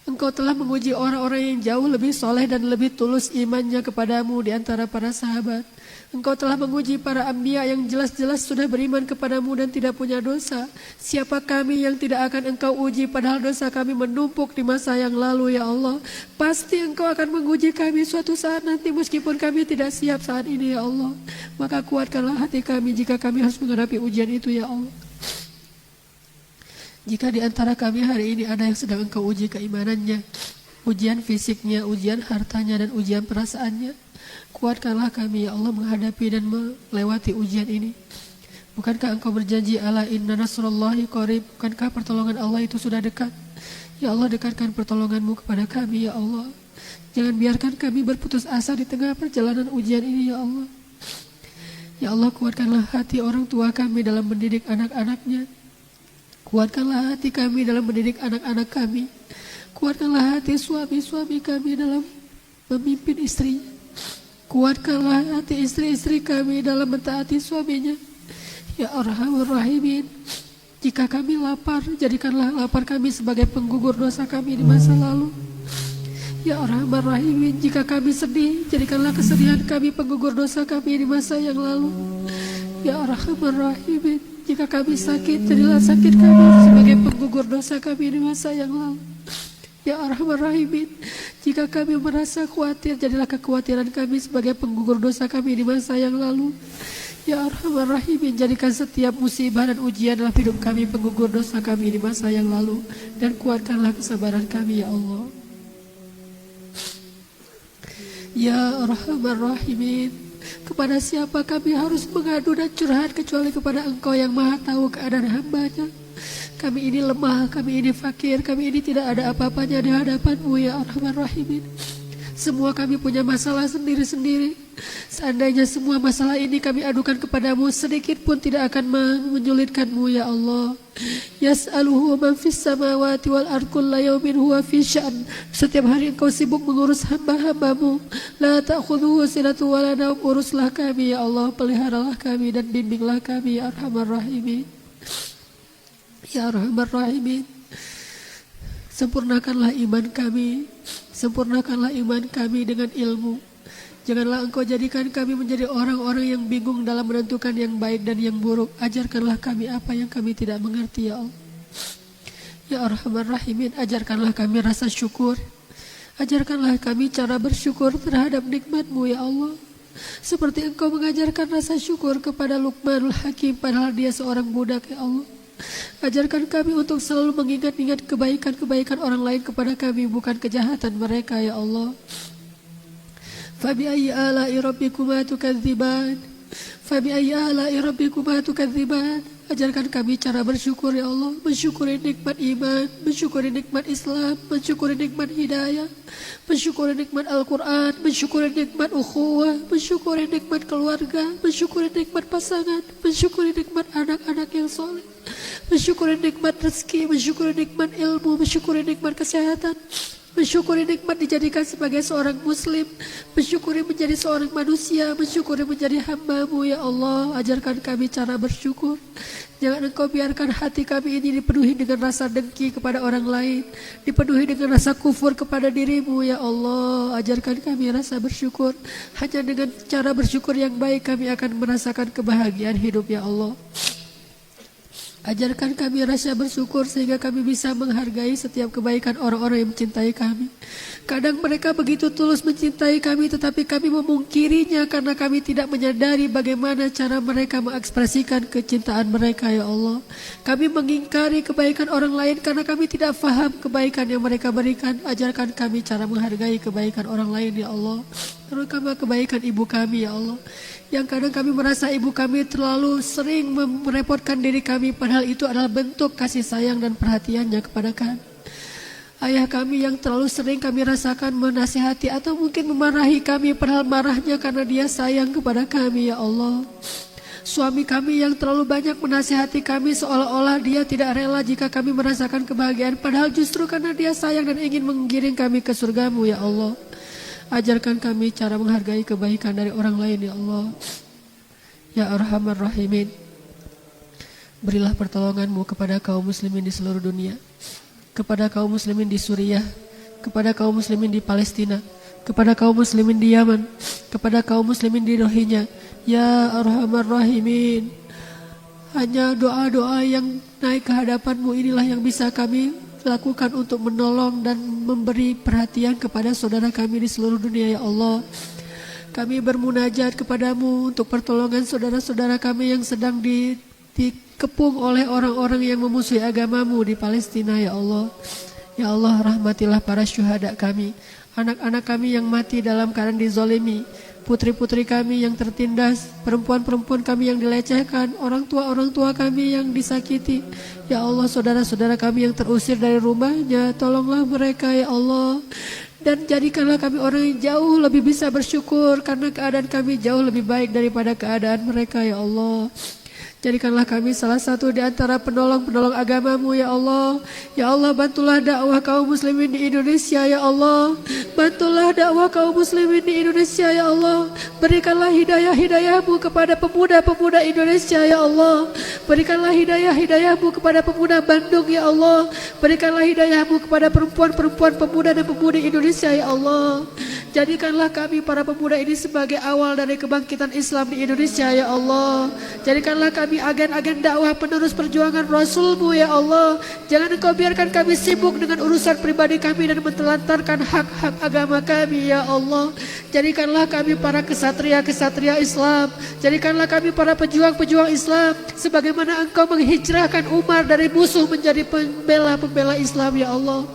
Engkau telah menguji orang-orang yang jauh lebih soleh dan lebih tulus imannya kepada-Mu di antara para sahabat. Engkau telah menguji para anbiya yang jelas-jelas sudah beriman kepada-Mu dan tidak punya dosa. Siapa kami yang tidak akan Engkau uji padahal dosa kami menumpuk di masa yang lalu ya Allah. Pasti Engkau akan menguji kami suatu saat nanti meskipun kami tidak siap saat ini ya Allah. Maka kuatkanlah hati kami jika kami harus menghadapi ujian itu ya Allah. Jika di antara kami hari ini ada yang sedang Engkau uji keimanannya, ujian fisiknya, ujian hartanya, dan ujian perasaannya, kuatkanlah kami ya Allah menghadapi dan melewati ujian ini. Bukankah Engkau berjanji ala inna nasrullahi qarib? Bukankah pertolongan Allah itu sudah dekat? Ya Allah, dekatkan pertolongan-Mu kepada kami ya Allah. Jangan biarkan kami berputus asa di tengah perjalanan ujian ini ya Allah. Ya Allah, kuatkanlah hati orang tua kami dalam mendidik anak-anaknya. Kuatkanlah hati kami dalam mendidik anak-anak kami. Kuatkanlah hati suami-suami kami dalam memimpin istrinya. Kuatkanlah hati istri-istri kami dalam mentaati suaminya. Ya Arhamar Rahimin, jika kami lapar, jadikanlah lapar kami sebagai penggugur dosa kami di masa lalu. Ya Arhamar Rahimin, jika kami sedih, jadikanlah kesedihan kami penggugur dosa kami di masa yang lalu. Ya Arhamar Rahimin, jika kami sakit, jadilah sakit kami sebagai penggugur dosa kami di masa yang lalu. Ya Arhamar Rahimin, jika kami merasa khawatir, jadilah kekhawatiran kami sebagai penggugur dosa kami di masa yang lalu. Ya Arhamar Rahimin, jadikan setiap musibah dan ujian dalam hidup kami penggugur dosa kami di masa yang lalu, dan kuatkanlah kesabaran kami, ya Allah. Ya Arhamar Rahimin, kepada siapa kami harus mengadu dan curhat kecuali kepada Engkau yang Maha Tahu keadaan hamba-Nya. Kami ini lemah, kami ini fakir, kami ini tidak ada apa-apanya di hadapan-Mu, ya Arhamar Rahimin. Semua kami punya masalah sendiri-sendiri. Seandainya semua masalah ini kami adukan kepadamu, sedikit pun tidak akan menyulitkanmu, ya Allah. Yas'aluhu man fis samawati wal ardh kulla yawmin huwa fi sya'n. Setiap hari Engkau sibuk mengurus hamba-hambamu. La ta'khudhuhu sinatun wa la nawm. Uruslah kami, ya Allah, peliharalah kami dan bimbinglah kami, ya Arhamar Rahimin. Ya Arhamar Rahimin, sempurnakanlah iman kami, sempurnakanlah iman kami dengan ilmu. Janganlah Engkau jadikan kami menjadi orang-orang yang bingung dalam menentukan yang baik dan yang buruk. Ajarkanlah kami apa yang kami tidak mengerti, ya Allah. Ya Arhamar Rahimin, ajarkanlah kami rasa syukur. Ajarkanlah kami cara bersyukur terhadap nikmat-Mu, ya Allah. Seperti Engkau mengajarkan rasa syukur kepada Luqmanul Hakim padahal dia seorang budak, ya Allah. Ajarkan kami untuk selalu mengingat-ingat kebaikan-kebaikan orang lain kepada kami, bukan kejahatan mereka, ya Allah. Fabi'ayyi ala'i rabbikuma tukadziban, fabi'ayyi ala'i rabbikuma tukadziban. Ajarkan kami cara bersyukur, ya Allah. Mensyukuri nikmat iman, mensyukuri nikmat Islam, mensyukuri nikmat hidayah, mensyukuri nikmat Al-Quran, mensyukuri nikmat ukhuwah, mensyukuri nikmat keluarga, mensyukuri nikmat pasangan, mensyukuri nikmat anak-anak yang soleh, mensyukuri nikmat rezeki, mensyukuri nikmat ilmu, mensyukuri nikmat kesehatan, mensyukuri nikmat dijadikan sebagai seorang muslim, mensyukuri menjadi seorang manusia, mensyukuri menjadi hamba-Mu, ya Allah. Ajarkan kami cara bersyukur. Jangan Engkau biarkan hati kami ini dipenuhi dengan rasa dengki kepada orang lain, dipenuhi dengan rasa kufur kepada diri-Mu, ya Allah. Ajarkan kami rasa bersyukur. Hanya dengan cara bersyukur yang baik kami akan merasakan kebahagiaan hidup, ya Allah. Ajarkan kami rasa bersyukur sehingga kami bisa menghargai setiap kebaikan orang-orang yang mencintai kami. Kadang mereka begitu tulus mencintai kami, tetapi kami memungkirinya karena kami tidak menyadari bagaimana cara mereka mengekspresikan kecintaan mereka, ya Allah. Kami mengingkari kebaikan orang lain karena kami tidak faham kebaikan yang mereka berikan. Ajarkan kami cara menghargai kebaikan orang lain, ya Allah. Terutama kebaikan ibu kami, ya Allah. Yang kadang kami merasa ibu kami terlalu sering merepotkan diri kami, padahal itu adalah bentuk kasih sayang dan perhatiannya kepada kami. Ayah kami yang terlalu sering kami rasakan menasihati atau mungkin memarahi kami, padahal marahnya karena dia sayang kepada kami, ya Allah. Suami kami yang terlalu banyak menasihati kami seolah-olah dia tidak rela jika kami merasakan kebahagiaan, padahal justru karena dia sayang dan ingin menggiring kami ke surga-Mu, ya Allah. Ajarkan kami cara menghargai kebaikan dari orang lain, ya Allah. Ya Arhamar Rahimin, berilah pertolongan-Mu kepada kaum muslimin di seluruh dunia, kepada kaum muslimin di Suriah, kepada kaum muslimin di Palestina, kepada kaum muslimin di Yaman, kepada kaum muslimin di Rohingya. Ya Arhamar Rahimin, hanya doa-doa yang naik ke hadapan-Mu inilah yang bisa kami lakukan untuk menolong dan memberi perhatian kepada saudara kami di seluruh dunia, ya Allah. Kami bermunajat kepadamu untuk pertolongan saudara-saudara kami yang sedang dikepung oleh orang-orang yang memusuhi agamamu di Palestina, ya Allah. Ya Allah, rahmatilah para syuhada kami, anak-anak kami yang mati dalam keadaan dizolimi, putri-putri kami yang tertindas, perempuan-perempuan kami yang dilecehkan, orang tua kami yang disakiti. Ya Allah, saudara-saudara kami yang terusir dari rumahnya, tolonglah mereka, ya Allah. Dan jadikanlah kami orang yang jauh lebih bisa bersyukur karena keadaan kami jauh lebih baik daripada keadaan mereka, ya Allah. Jadikanlah kami salah satu di antara penolong-penolong agamamu, ya Allah. Ya Allah, bantulah dakwah kaum muslimin di Indonesia, ya Allah. Bantulah dakwah kaum muslimin di Indonesia, ya Allah. Berikanlah hidayah-hidayahmu kepada pemuda-pemuda Indonesia, ya Allah. Berikanlah hidayah-hidayahmu kepada pemuda Bandung, ya Allah. Berikanlah hidayahmu kepada perempuan-perempuan, pemuda dan pemudi Indonesia, ya Allah. Jadikanlah kami para pemuda ini sebagai awal dari kebangkitan Islam di Indonesia ya Allah. Jadikanlah kami agen-agen dakwah penerus perjuangan Rasul-Mu ya Allah. Jangan Engkau biarkan kami sibuk dengan urusan pribadi kami dan menelantarkan hak-hak agama kami ya Allah. Jadikanlah kami para kesatria-kesatria Islam. Jadikanlah kami para pejuang-pejuang Islam. Sebagaimana Engkau menghijrahkan Umar dari musuh menjadi pembela-pembela Islam ya Allah.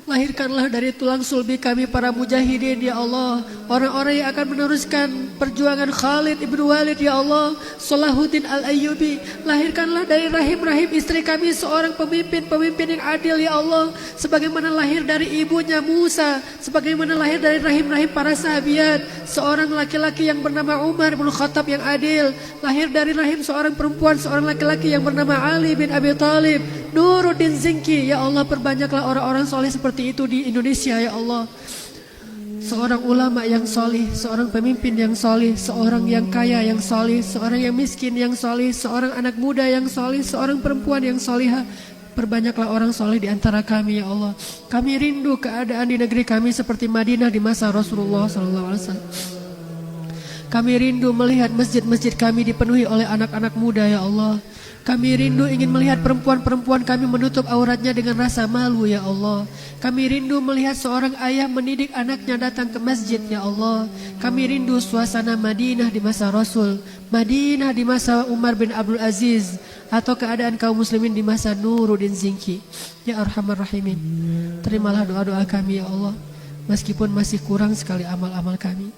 Lahirkanlah dari tulang sulbi kami para mujahidin ya Allah, orang-orang yang akan meneruskan perjuangan Khalid ibn Walid ya Allah, Salahuddin al-Ayyubi. Lahirkanlah dari rahim-rahim istri kami seorang pemimpin yang adil ya Allah, sebagaimana lahir dari ibunya Musa, sebagaimana lahir dari rahim-rahim para sahabiat, seorang laki-laki yang bernama Umar bin Khattab yang adil, lahir dari rahim seorang perempuan, seorang laki-laki yang bernama Ali bin Abi Thalib, Nuruddin Zinki. Ya Allah, perbanyaklah orang-orang soleh seperti itu di Indonesia ya Allah. Seorang ulama yang soleh, seorang pemimpin yang soleh, seorang yang kaya yang soleh, seorang yang miskin yang soleh, seorang anak muda yang soleh, seorang perempuan yang solehah. Perbanyaklah orang soleh di antara kami ya Allah. Kami rindu keadaan di negeri kami seperti Madinah di masa Rasulullah SAW. Kami rindu melihat masjid-masjid kami dipenuhi oleh anak-anak muda ya Allah. Kami rindu ingin melihat perempuan-perempuan kami menutup auratnya dengan rasa malu ya Allah. Kami rindu melihat seorang ayah mendidik anaknya datang ke masjid ya Allah. Kami rindu suasana Madinah di masa Rasul, Madinah di masa Umar bin Abdul Aziz, atau keadaan kaum muslimin di masa Nuruddin Zinki. Ya Arhamar Rahimin, terimalah doa-doa kami ya Allah, meskipun masih kurang sekali amal-amal kami.